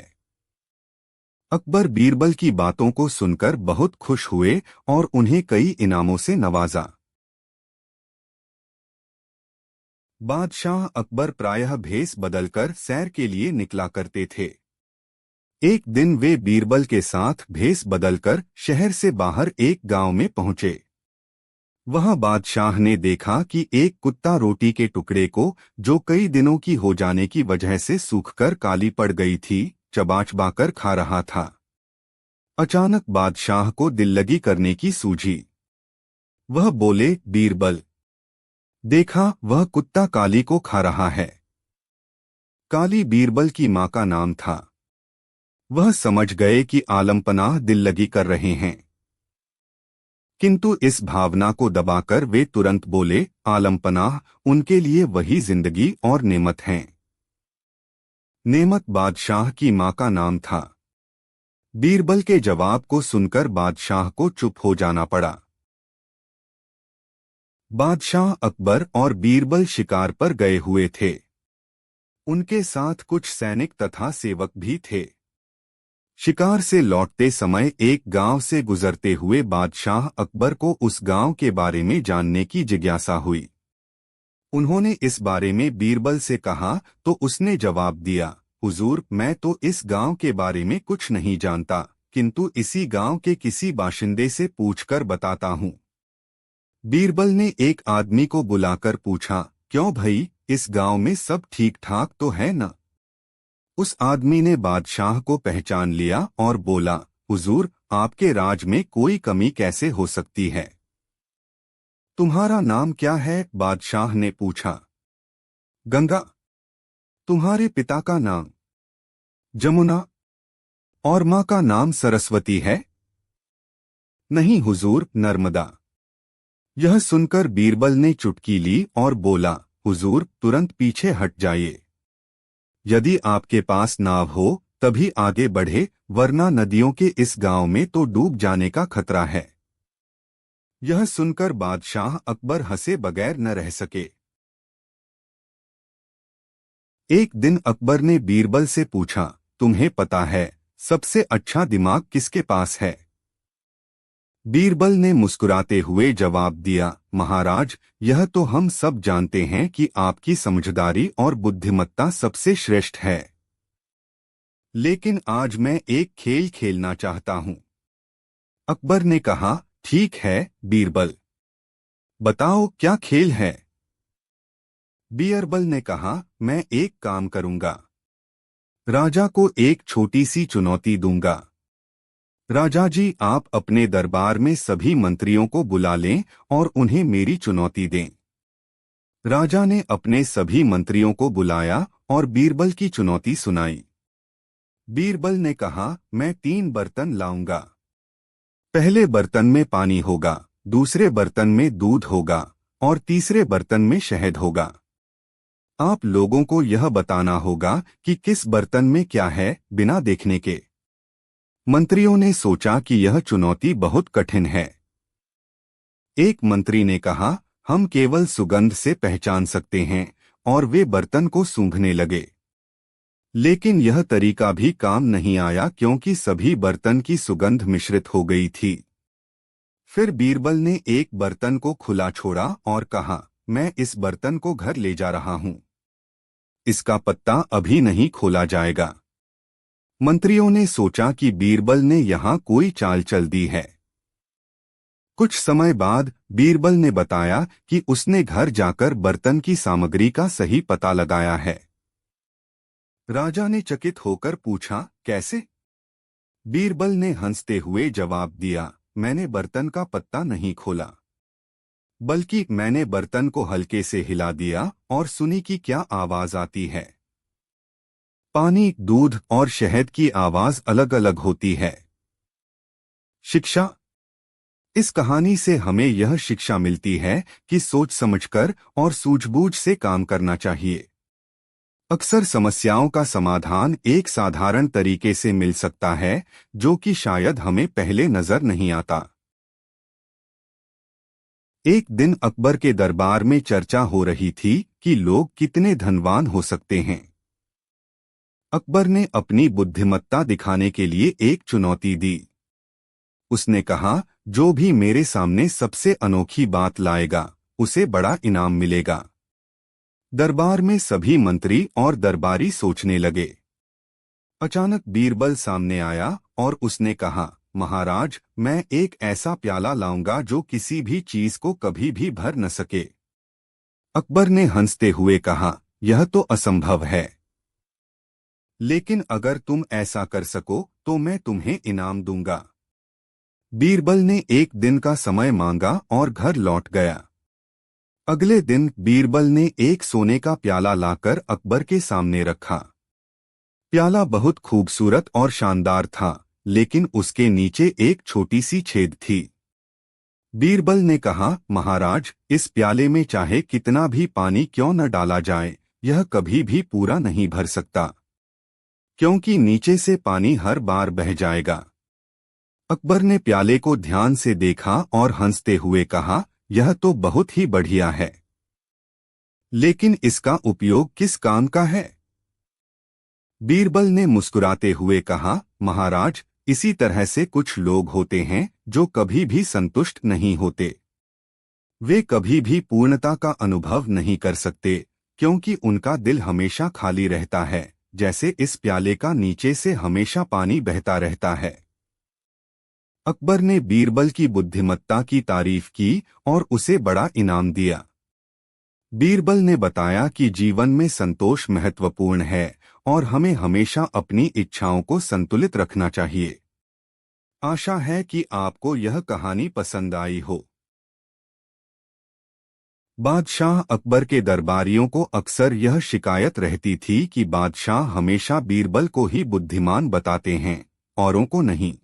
S1: अकबर बीरबल की बातों को सुनकर बहुत खुश हुए और उन्हें कई इनामों से नवाजा। बादशाह अकबर प्रायः भेष बदलकर सैर के लिए निकला करते थे। एक दिन वे बीरबल के साथ भेष बदलकर शहर से बाहर एक गांव में पहुंचे। वहां बादशाह ने देखा कि एक कुत्ता रोटी के टुकड़े को, जो कई दिनों की हो जाने की वजह से सूखकर काली पड़ गई थी, चबा-चबाकर खा रहा था। अचानक बादशाह को दिल लगी करने की सूझी। वह बोले, बीरबल, देखा वह कुत्ता काली को खा रहा है। काली बीरबल की मां का नाम था। वह समझ गए कि आलमपनाह दिल लगी कर रहे हैं, किंतु इस भावना को दबाकर वे तुरंत बोले, आलमपनाह उनके लिए वही जिंदगी और नेमत हैं। नेमत बादशाह की मां का नाम था। बीरबल के जवाब को सुनकर बादशाह को चुप हो जाना पड़ा। बादशाह अकबर और बीरबल शिकार पर गए हुए थे। उनके साथ कुछ सैनिक तथा सेवक भी थे। शिकार से लौटते समय एक गांव से गुजरते हुए बादशाह अकबर को उस गांव के बारे में जानने की जिज्ञासा हुई। उन्होंने इस बारे में बीरबल से कहा तो उसने जवाब दिया, हुजूर, मैं तो इस गांव के बारे में कुछ नहीं जानता, किंतु इसी गांव के किसी बाशिंदे से पूछकर बताता हूँ। बीरबल ने एक आदमी को बुलाकर पूछा, क्यों भई, इस गांव में सब ठीक ठाक तो है न? उस आदमी ने बादशाह को पहचान लिया और बोला, हुजूर, आपके राज में कोई कमी कैसे हो सकती है? तुम्हारा नाम क्या है? बादशाह ने पूछा। गंगा। तुम्हारे पिता का नाम? जमुना। और मां का नाम सरस्वती है? नहीं हुजूर, नर्मदा। यह सुनकर बीरबल ने चुटकी ली और बोला, हुजूर, तुरंत पीछे हट जाइए। यदि आपके पास नाव हो तभी आगे बढ़े, वरना नदियों के इस गांव में तो डूब जाने का खतरा है। यह सुनकर बादशाह अकबर हंसे बगैर न रह सके। एक दिन अकबर ने बीरबल से पूछा, तुम्हें पता है सबसे अच्छा दिमाग किसके पास है? बीरबल ने मुस्कुराते हुए जवाब दिया, महाराज, यह तो हम सब जानते हैं कि आपकी समझदारी और बुद्धिमत्ता सबसे श्रेष्ठ है। लेकिन आज मैं एक खेल खेलना चाहता हूँ। अकबर ने कहा, ठीक है बीरबल, बताओ क्या खेल है? बीरबल ने कहा, मैं एक काम करूंगा। राजा को एक छोटी सी चुनौती दूंगा। राजा जी, आप अपने दरबार में सभी मंत्रियों को बुला लें और उन्हें मेरी चुनौती दें। राजा ने अपने सभी मंत्रियों को बुलाया और बीरबल की चुनौती सुनाई। बीरबल ने कहा, मैं 3 बर्तन लाऊंगा। पहले बर्तन में पानी होगा, दूसरे बर्तन में दूध होगा और तीसरे बर्तन में शहद होगा। आप लोगों को यह बताना होगा कि किस बर्तन में क्या है, बिना देखने के। मंत्रियों ने सोचा कि यह चुनौती बहुत कठिन है। एक मंत्री ने कहा, हम केवल सुगंध से पहचान सकते हैं, और वे बर्तन को सूंघने लगे। लेकिन यह तरीका भी काम नहीं आया क्योंकि सभी बर्तन की सुगंध मिश्रित हो गई थी। फिर बीरबल ने एक बर्तन को खुला छोड़ा और कहा, मैं इस बर्तन को घर ले जा रहा हूँ। इसका पत्ता अभी नहीं खोला जाएगा। मंत्रियों ने सोचा कि बीरबल ने यहाँ कोई चाल चल दी है। कुछ समय बाद बीरबल ने बताया कि उसने घर जाकर बर्तन की सामग्री का सही पता लगाया है। राजा ने चकित होकर पूछा, कैसे? बीरबल ने हंसते हुए जवाब दिया, मैंने बर्तन का पत्ता नहीं खोला, बल्कि मैंने बर्तन को हल्के से हिला दिया और सुनी कि क्या आवाज आती है। पानी, दूध और शहद की आवाज अलग अलग होती है। शिक्षा। इस कहानी से हमें यह शिक्षा मिलती है कि सोच समझकर और सूझबूझ से काम करना चाहिए। अक्सर समस्याओं का समाधान एक साधारण तरीके से मिल सकता है, जो कि शायद हमें पहले नजर नहीं आता। एक दिन अकबर के दरबार में चर्चा हो रही थी कि लोग कितने धनवान हो सकते हैं। अकबर ने अपनी बुद्धिमत्ता दिखाने के लिए एक चुनौती दी। उसने कहा, जो भी मेरे सामने सबसे अनोखी बात लाएगा, उसे बड़ा इनाम मिलेगा। दरबार में सभी मंत्री और दरबारी सोचने लगे। अचानक बीरबल सामने आया और उसने कहा, महाराज, मैं एक ऐसा प्याला लाऊंगा जो किसी भी चीज को कभी भी भर न सके। अकबर ने हंसते हुए कहा, यह तो असंभव है, लेकिन अगर तुम ऐसा कर सको तो मैं तुम्हें इनाम दूंगा। बीरबल ने एक दिन का समय मांगा और घर लौट गया। अगले दिन बीरबल ने एक सोने का प्याला लाकर अकबर के सामने रखा। प्याला बहुत खूबसूरत और शानदार था, लेकिन उसके नीचे एक छोटी सी छेद थी। बीरबल ने कहा, महाराज, इस प्याले में चाहे कितना भी पानी क्यों न डाला जाए, यह कभी भी पूरा नहीं भर सकता, क्योंकि नीचे से पानी हर बार बह जाएगा। अकबर ने प्याले को ध्यान से देखा और हंसते हुए कहा, यह तो बहुत ही बढ़िया है, लेकिन इसका उपयोग किस काम का है? बीरबल ने मुस्कुराते हुए कहा, महाराज, इसी तरह से कुछ लोग होते हैं जो कभी भी संतुष्ट नहीं होते। वे कभी भी पूर्णता का अनुभव नहीं कर सकते, क्योंकि उनका दिल हमेशा खाली रहता है, जैसे इस प्याले का नीचे से हमेशा पानी बहता रहता है। अकबर ने बीरबल की बुद्धिमत्ता की तारीफ की और उसे बड़ा इनाम दिया। बीरबल ने बताया कि जीवन में संतोष महत्वपूर्ण है और हमें हमेशा अपनी इच्छाओं को संतुलित रखना चाहिए। आशा है कि आपको यह कहानी पसंद आई हो। बादशाह अकबर के दरबारियों को अक्सर यह शिकायत रहती थी कि बादशाह हमेशा बीरबल को ही बुद्धिमान बताते हैं, औरों को नहीं।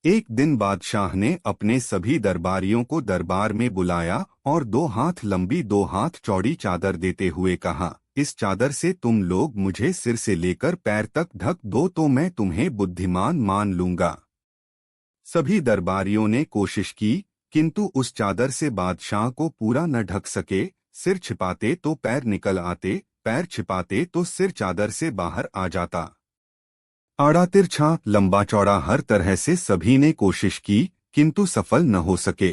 S1: एक दिन बादशाह ने अपने सभी दरबारियों को दरबार में बुलाया और 2 हाथ लंबी 2 हाथ चौड़ी चादर देते हुए कहा, इस चादर से तुम लोग मुझे सिर से लेकर पैर तक ढक दो तो मैं तुम्हें बुद्धिमान मान लूंगा। सभी दरबारियों ने कोशिश की, किंतु उस चादर से बादशाह को पूरा न ढक सके। सिर छिपाते तो पैर निकल आते, पैर छिपाते तो सिर चादर से बाहर आ जाता। आड़ा तिरछा, लंबा चौड़ा, हर तरह से सभी ने कोशिश की, किंतु सफल न हो सके।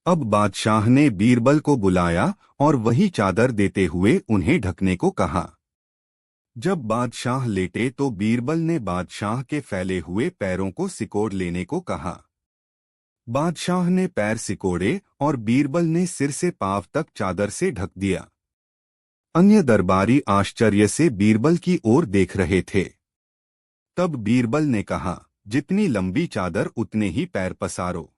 S1: अब बादशाह ने बीरबल को बुलाया और वही चादर देते हुए उन्हें ढकने को कहा। जब बादशाह लेटे तो बीरबल ने बादशाह के फैले हुए पैरों को सिकोड़ लेने को कहा। बादशाह ने पैर सिकोड़े और बीरबल ने सिर से पांव तक चादर से ढक दिया। अन्य दरबारी आश्चर्य से बीरबल की ओर देख रहे थे। तब बीरबल ने कहा, जितनी लंबी चादर उतने ही पैर पसारो।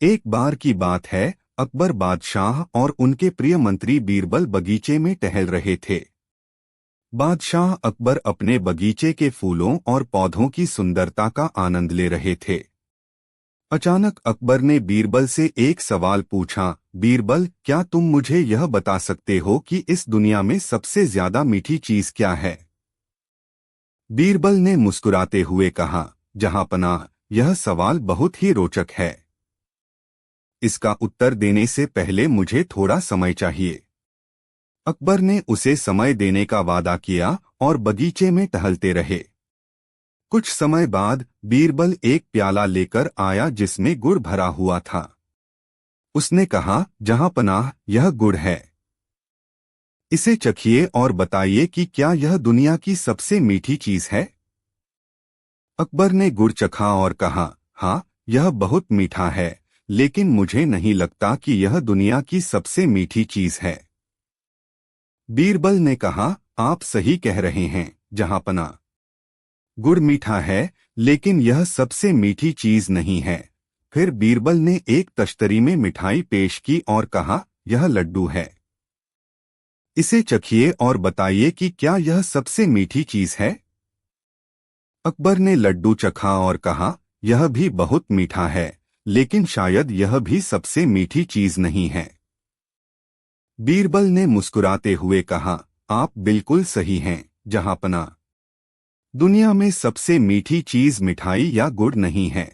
S1: एक बार की बात है, अकबर बादशाह और उनके प्रिय मंत्री बीरबल बगीचे में टहल रहे थे। बादशाह अकबर अपने बगीचे के फूलों और पौधों की सुंदरता का आनंद ले रहे थे। अचानक अकबर ने बीरबल से एक सवाल पूछा, बीरबल, क्या तुम मुझे यह बता सकते हो कि इस दुनिया में सबसे ज्यादा मीठी चीज क्या है? बीरबल ने मुस्कुराते हुए कहा, जहांपनाह, यह सवाल बहुत ही रोचक है। इसका उत्तर देने से पहले मुझे थोड़ा समय चाहिए। अकबर ने उसे समय देने का वादा किया और बगीचे में टहलते रहे। कुछ समय बाद बीरबल एक प्याला लेकर आया जिसमें गुड़ भरा हुआ था। उसने कहा, जहांपनाह, यह गुड़ है। इसे चखिए और बताइए कि क्या यह दुनिया की सबसे मीठी चीज है। अकबर ने गुड़ चखा और कहा, हाँ, यह बहुत मीठा है, लेकिन मुझे नहीं लगता कि यह दुनिया की सबसे मीठी चीज है। बीरबल ने कहा, आप सही कह रहे हैं जहांपना। गुड़ मीठा है, लेकिन यह सबसे मीठी चीज नहीं है। फिर बीरबल ने एक तश्तरी में मिठाई पेश की और कहा, यह लड्डू है। इसे चखिए और बताइए कि क्या यह सबसे मीठी चीज है। अकबर ने लड्डू चखा और कहा, यह भी बहुत मीठा है, लेकिन शायद यह भी सबसे मीठी चीज नहीं है। बीरबल ने मुस्कुराते हुए कहा, आप बिल्कुल सही हैं जहांपना। दुनिया में सबसे मीठी चीज मिठाई या गुड़ नहीं है।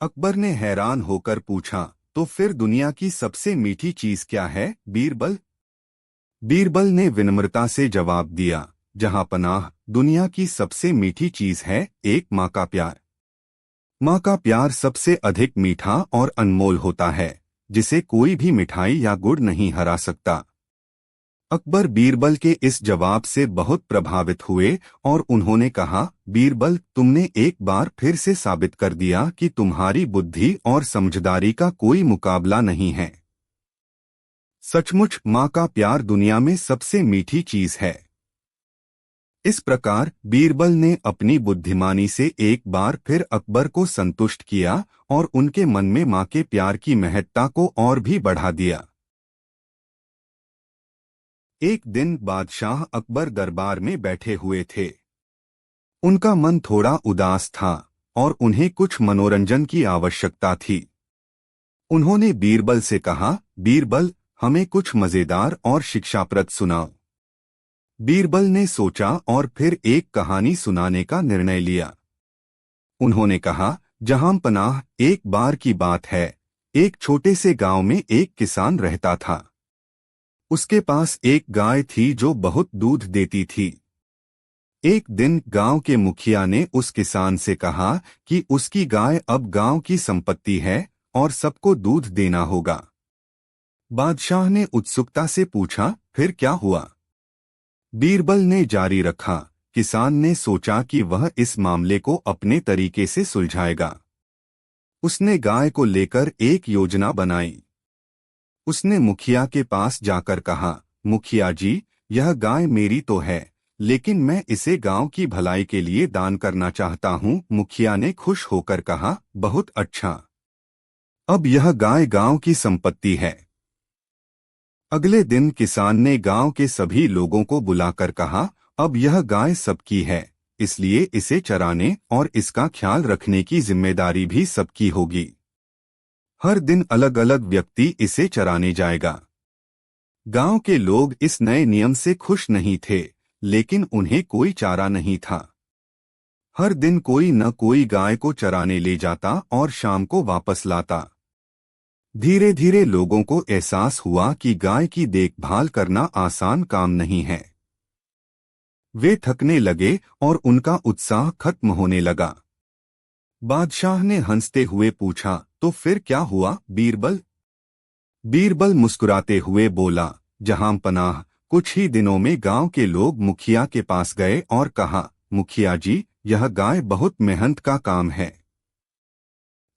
S1: अकबर ने हैरान होकर पूछा, तो फिर दुनिया की सबसे मीठी चीज क्या है बीरबल? बीरबल ने विनम्रता से जवाब दिया, जहांपनाह, दुनिया की सबसे मीठी चीज है एक माँ का प्यार। माँ का प्यार सबसे अधिक मीठा और अनमोल होता है, जिसे कोई भी मिठाई या गुड़ नहीं हरा सकता। अकबर बीरबल के इस जवाब से बहुत प्रभावित हुए और उन्होंने कहा, बीरबल, तुमने एक बार फिर से साबित कर दिया कि तुम्हारी बुद्धि और समझदारी का कोई मुकाबला नहीं है। सचमुच माँ का प्यार दुनिया में सबसे मीठी चीज है। इस प्रकार बीरबल ने अपनी बुद्धिमानी से एक बार फिर अकबर को संतुष्ट किया और उनके मन में माँ के प्यार की महत्ता को और भी बढ़ा दिया। एक दिन बादशाह अकबर दरबार में बैठे हुए थे। उनका मन थोड़ा उदास था और उन्हें कुछ मनोरंजन की आवश्यकता थी। उन्होंने बीरबल से कहा, बीरबल, हमें कुछ मजेदार और शिक्षाप्रद सुनाओ। बीरबल ने सोचा और फिर एक कहानी सुनाने का निर्णय लिया। उन्होंने कहा, जहांपनाह, एक बार की बात है, एक छोटे से गांव में एक किसान रहता था। उसके पास एक गाय थी जो बहुत दूध देती थी। एक दिन गांव के मुखिया ने उस किसान से कहा कि उसकी गाय अब गांव की संपत्ति है और सबको दूध देना होगा। बादशाह ने उत्सुकता से पूछा, फिर क्या हुआ? बीरबल ने जारी रखा, किसान ने सोचा कि वह इस मामले को अपने तरीके से सुलझाएगा। उसने गाय को लेकर एक योजना बनाई। उसने मुखिया के पास जाकर कहा, मुखिया जी, यह गाय मेरी तो है, लेकिन मैं इसे गांव की भलाई के लिए दान करना चाहता हूं। मुखिया ने खुश होकर कहा, बहुत अच्छा। अब यह गाय गांव की संपत्ति है। अगले दिन किसान ने गांव के सभी लोगों को बुलाकर कहा, अब यह गाय सबकी है, इसलिए इसे चराने और इसका ख्याल रखने की जिम्मेदारी भी सबकी होगी। हर दिन अलग अलग व्यक्ति इसे चराने जाएगा। गांव के लोग इस नए नियम से खुश नहीं थे, लेकिन उन्हें कोई चारा नहीं था। हर दिन कोई न कोई गाय को चराने ले जाता और शाम को वापस लाता। धीरे धीरे लोगों को एहसास हुआ कि गाय की देखभाल करना आसान काम नहीं है। वे थकने लगे और उनका उत्साह खत्म होने लगा। बादशाह ने हंसते हुए पूछा, तो फिर क्या हुआ बीरबल? बीरबल मुस्कुराते हुए बोला, जहांपनाह, कुछ ही दिनों में गांव के लोग मुखिया के पास गए और कहा, मुखिया जी, यह गाय बहुत मेहनत का काम है,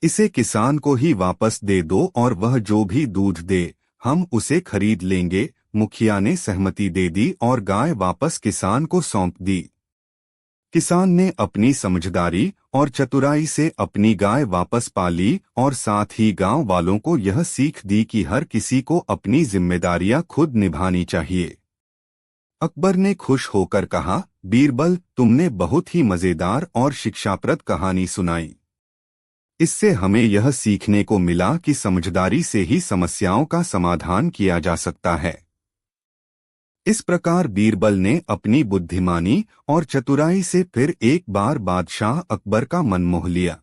S1: इसे किसान को ही वापस दे दो और वह जो भी दूध दे हम उसे खरीद लेंगे। मुखिया ने सहमति दे दी और गाय वापस किसान को सौंप दी। किसान ने अपनी समझदारी और चतुराई से अपनी गाय वापस पा ली और साथ ही गांव वालों को यह सीख दी कि हर किसी को अपनी जिम्मेदारियां खुद निभानी चाहिए। अकबर ने खुश होकर कहा, बीरबल, तुमने बहुत ही मजेदार और शिक्षाप्रद कहानी सुनाई। इससे हमें यह सीखने को मिला कि समझदारी से ही समस्याओं का समाधान किया जा सकता है। इस प्रकार बीरबल ने अपनी बुद्धिमानी और चतुराई से फिर एक बार बादशाह अकबर का मन मोह लिया।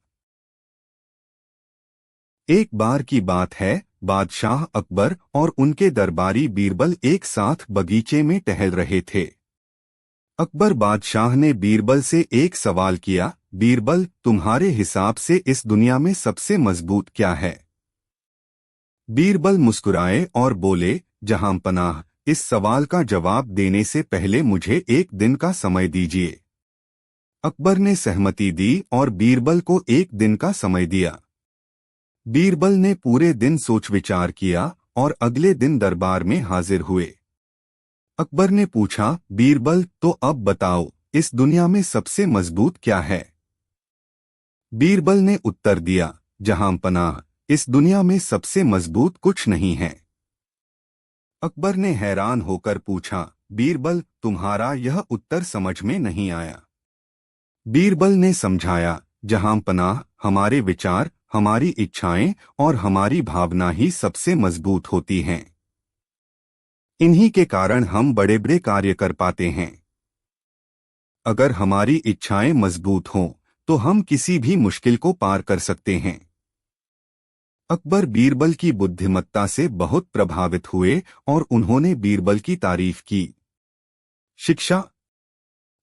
S1: एक बार की बात है, बादशाह अकबर और उनके दरबारी बीरबल एक साथ बगीचे में टहल रहे थे। अकबर बादशाह ने बीरबल से एक सवाल किया, बीरबल, तुम्हारे हिसाब से इस दुनिया में सबसे मजबूत क्या है? बीरबल मुस्कुराए और बोले, जहांपनाह, इस सवाल का जवाब देने से पहले मुझे एक दिन का समय दीजिए। अकबर ने सहमति दी और बीरबल को एक दिन का समय दिया। बीरबल ने पूरे दिन सोच विचार किया और अगले दिन दरबार में हाजिर हुए। अकबर ने पूछा, बीरबल, तो अब बताओ, इस दुनिया में सबसे मजबूत क्या है? बीरबल ने उत्तर दिया, जहांपनाह, इस दुनिया में सबसे मजबूत कुछ नहीं है। अकबर ने हैरान होकर पूछा, बीरबल, तुम्हारा यह उत्तर समझ में नहीं आया। बीरबल ने समझाया, जहांपनाह, हमारे विचार, हमारी इच्छाएं और हमारी भावना ही सबसे मजबूत होती हैं। इन्हीं के कारण हम बड़े बड़े कार्य कर पाते हैं। अगर हमारी इच्छाएं मजबूत हों तो हम किसी भी मुश्किल को पार कर सकते हैं। अकबर बीरबल की बुद्धिमत्ता से बहुत प्रभावित हुए और उन्होंने बीरबल की तारीफ की। शिक्षा।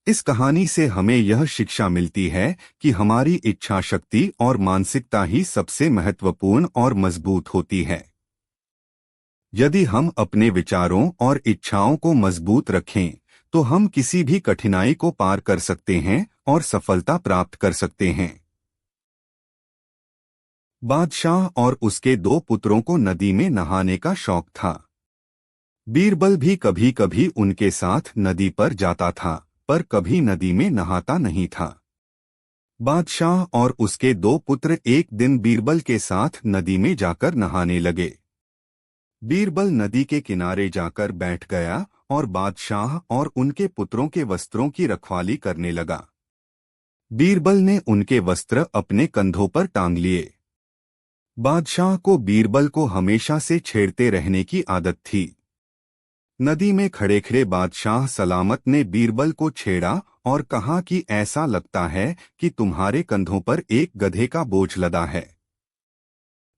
S1: इस कहानी से हमें यह शिक्षा मिलती है कि हमारी इच्छा शक्ति और मानसिकता ही सबसे महत्वपूर्ण और मजबूत होती है। यदि हम अपने विचारों और इच्छाओं को मजबूत रखें तो हम किसी भी कठिनाई को पार कर सकते हैं और सफलता प्राप्त कर सकते हैं। बादशाह और उसके दो पुत्रों को नदी में नहाने का शौक था। बीरबल भी कभी कभी उनके साथ नदी पर जाता था, पर कभी नदी में नहाता नहीं था। बादशाह और उसके दो पुत्र एक दिन बीरबल के साथ नदी में जाकर नहाने लगे। बीरबल नदी के किनारे जाकर बैठ गया और बादशाह और उनके पुत्रों के वस्त्रों की रखवाली करने लगा। बीरबल ने उनके वस्त्र अपने कंधों पर टांग लिए। बादशाह को बीरबल को हमेशा से छेड़ते रहने की आदत थी। नदी में खड़े खड़े बादशाह सलामत ने बीरबल को छेड़ा और कहा कि ऐसा लगता है कि तुम्हारे कंधों पर एक गधे का बोझ लदा है।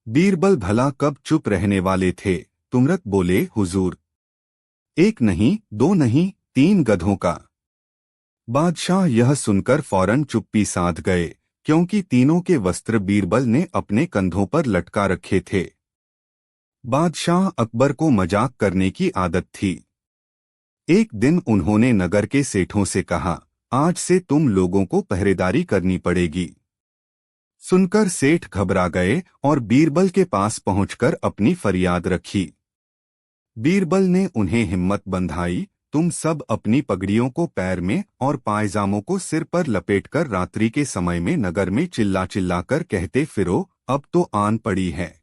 S1: बीरबल भला कब चुप रहने वाले थे, तुरंत बोले, हुजूर, एक नहीं, दो नहीं, 3 गधों का। बादशाह यह सुनकर फौरन चुप्पी साध गए, क्योंकि तीनों के वस्त्र बीरबल ने अपने कंधों पर लटका रखे थे। बादशाह अकबर को मजाक करने की आदत थी। एक दिन उन्होंने नगर के सेठों से कहा, आज से तुम लोगों को पहरेदारी करनी पड़ेगी। सुनकर सेठ घबरा गए और बीरबल के पास पहुंचकर अपनी फरियाद रखी। बीरबल ने उन्हें हिम्मत बंधाई, तुम सब अपनी पगड़ियों को पैर में और पायजामों को सिर पर लपेटकर रात्रि के समय में नगर में चिल्ला चिल्लाकर कहते फिरो, अब तो आन पड़ी है।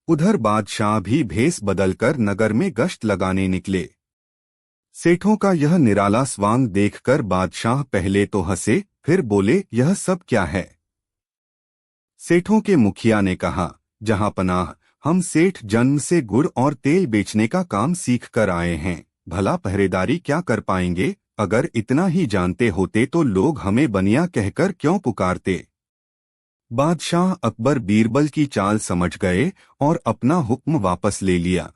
S1: उधर बादशाह भी भेष बदलकर नगर में गश्त लगाने निकले। सेठों का यह निराला स्वांग देखकर बादशाह पहले तो हंसे, फिर बोले, यह सब क्या है? सेठों के मुखिया ने कहा, जहांपनाह, हम सेठ जन्म से गुड़ और तेल बेचने का काम सीख कर आए हैं, भला पहरेदारी क्या कर पाएंगे? अगर इतना ही जानते होते तो लोग हमें बनिया कहकर क्यों पुकारते? बादशाह अकबर बीरबल की चाल समझ गए और अपना हुक्म वापस ले लिया।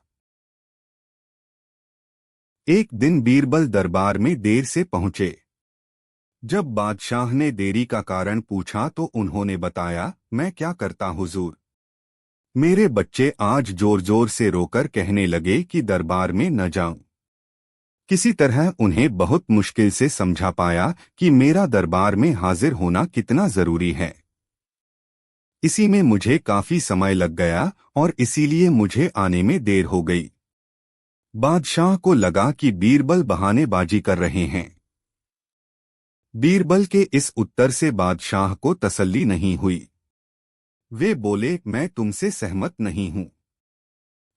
S1: एक दिन बीरबल दरबार में देर से पहुंचे। जब बादशाह ने देरी का कारण पूछा तो उन्होंने बताया, मैं क्या करता हुजूर, मेरे बच्चे आज जोर जोर से रोकर कहने लगे कि दरबार में न जाऊं। किसी तरह उन्हें बहुत मुश्किल से समझा पाया कि मेरा दरबार में हाजिर होना कितना जरूरी है। इसी में मुझे काफी समय लग गया और इसीलिए मुझे आने में देर हो गई। बादशाह को लगा कि बीरबल बहानेबाजी कर रहे हैं। बीरबल के इस उत्तर से बादशाह को तसल्ली नहीं हुई। वे बोले, मैं तुमसे सहमत नहीं हूं।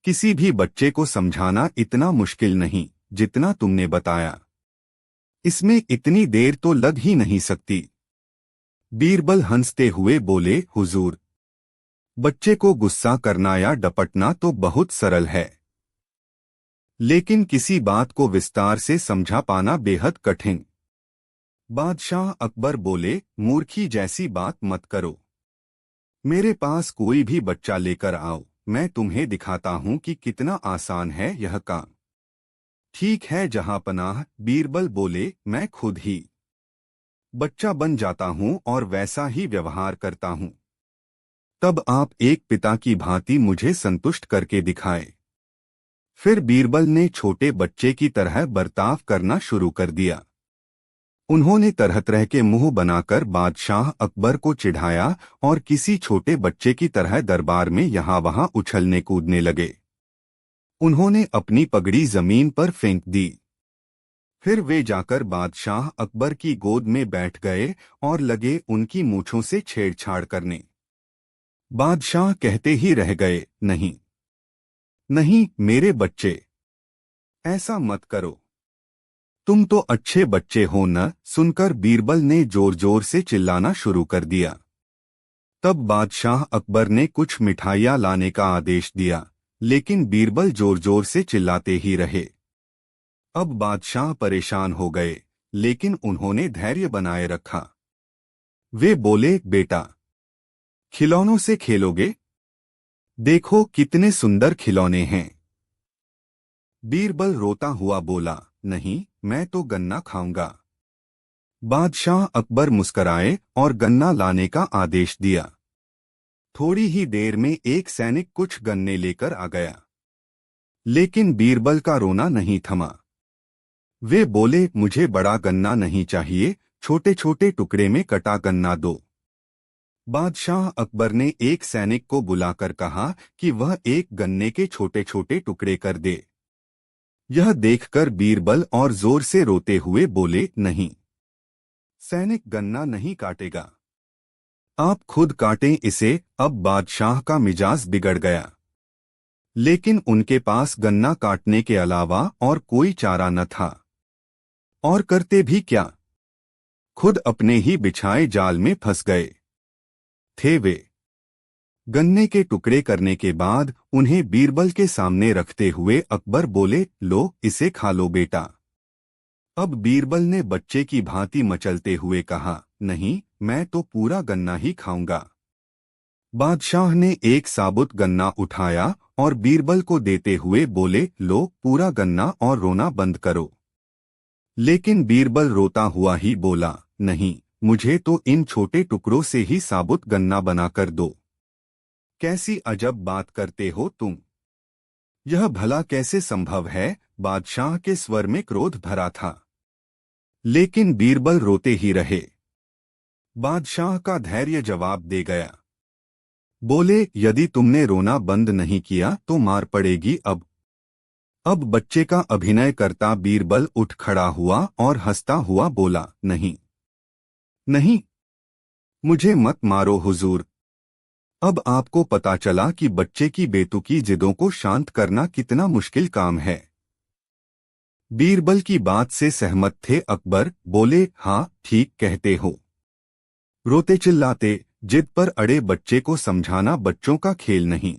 S1: किसी भी बच्चे को समझाना इतना मुश्किल नहीं जितना तुमने बताया। इसमें इतनी देर तो लग ही नहीं सकती। बीरबल हंसते हुए बोले, हुजूर, बच्चे को गुस्सा करना या डपटना तो बहुत सरल है, लेकिन किसी बात को विस्तार से समझा पाना बेहद कठिन। बादशाह अकबर बोले, मूर्खी जैसी बात मत करो। मेरे पास कोई भी बच्चा लेकर आओ, मैं तुम्हें दिखाता हूं कि कितना आसान है यह काम। ठीक है जहांपनाह, बीरबल बोले, मैं खुद ही बच्चा बन जाता हूं और वैसा ही व्यवहार करता हूं। तब आप एक पिता की भांति मुझे संतुष्ट करके दिखाए। फिर बीरबल ने छोटे बच्चे की तरह बर्ताव करना शुरू कर दिया। उन्होंने तरह तरह के मुंह बनाकर बादशाह अकबर को चिढ़ाया और किसी छोटे बच्चे की तरह दरबार में यहाँ वहाँ उछलने कूदने लगे। उन्होंने अपनी पगड़ी जमीन पर फेंक दी। फिर वे जाकर बादशाह अकबर की गोद में बैठ गए और लगे उनकी मूंछों से छेड़छाड़ करने। बादशाह कहते ही रह गए, नहीं नहीं मेरे बच्चे, ऐसा मत करो, तुम तो अच्छे बच्चे हो न। सुनकर बीरबल ने जोर जोर से चिल्लाना शुरू कर दिया। तब बादशाह अकबर ने कुछ मिठाइयाँ लाने का आदेश दिया, लेकिन बीरबल जोर जोर से चिल्लाते ही रहे। अब बादशाह परेशान हो गए, लेकिन उन्होंने धैर्य बनाए रखा। वे बोले, बेटा, खिलौनों से खेलोगे? देखो कितने सुंदर खिलौने हैं। बीरबल रोता हुआ बोला, नहीं, मैं तो गन्ना खाऊंगा। बादशाह अकबर मुस्कराए और गन्ना लाने का आदेश दिया। थोड़ी ही देर में एक सैनिक कुछ गन्ने लेकर आ गया, लेकिन बीरबल का रोना नहीं थमा। वे बोले, मुझे बड़ा गन्ना नहीं चाहिए, छोटे छोटे टुकड़े में कटा गन्ना दो। बादशाह अकबर ने एक सैनिक को बुलाकर कहा कि वह एक गन्ने के छोटे छोटे टुकड़े कर दे। यह देखकर बीरबल और जोर से रोते हुए बोले, नहीं, सैनिक गन्ना नहीं काटेगा, आप खुद काटें इसे। अब बादशाह का मिजाज बिगड़ गया, लेकिन उनके पास गन्ना काटने के अलावा और कोई चारा न था। और करते भी क्या, खुद अपने ही बिछाए जाल में फंस गए थे वे। गन्ने के टुकड़े करने के बाद उन्हें बीरबल के सामने रखते हुए अकबर बोले, लो इसे खा लो बेटा। अब बीरबल ने बच्चे की भांति मचलते हुए कहा, नहीं, मैं तो पूरा गन्ना ही खाऊंगा। बादशाह ने एक साबुत गन्ना उठाया और बीरबल को देते हुए बोले, लो पूरा गन्ना और रोना बंद करो। लेकिन बीरबल रोता हुआ ही बोला, नहीं, मुझे तो इन छोटे टुकड़ों से ही साबुत गन्ना बनाकर दो। कैसी अजब बात करते हो तुम, यह भला कैसे संभव है? बादशाह के स्वर में क्रोध भरा था, लेकिन बीरबल रोते ही रहे। बादशाह का धैर्य जवाब दे गया। बोले, यदि तुमने रोना बंद नहीं किया तो मार पड़ेगी। अब बच्चे का अभिनय करता बीरबल उठ खड़ा हुआ और हंसता हुआ बोला, नहीं नहीं, मुझे मत मारो हुजूर। अब आपको पता चला कि बच्चे की बेतुकी जिदों को शांत करना कितना मुश्किल काम है। बीरबल की बात से सहमत थे अकबर। बोले, हाँ ठीक कहते हो। रोते चिल्लाते जिद पर अड़े बच्चे को समझाना बच्चों का खेल नहीं।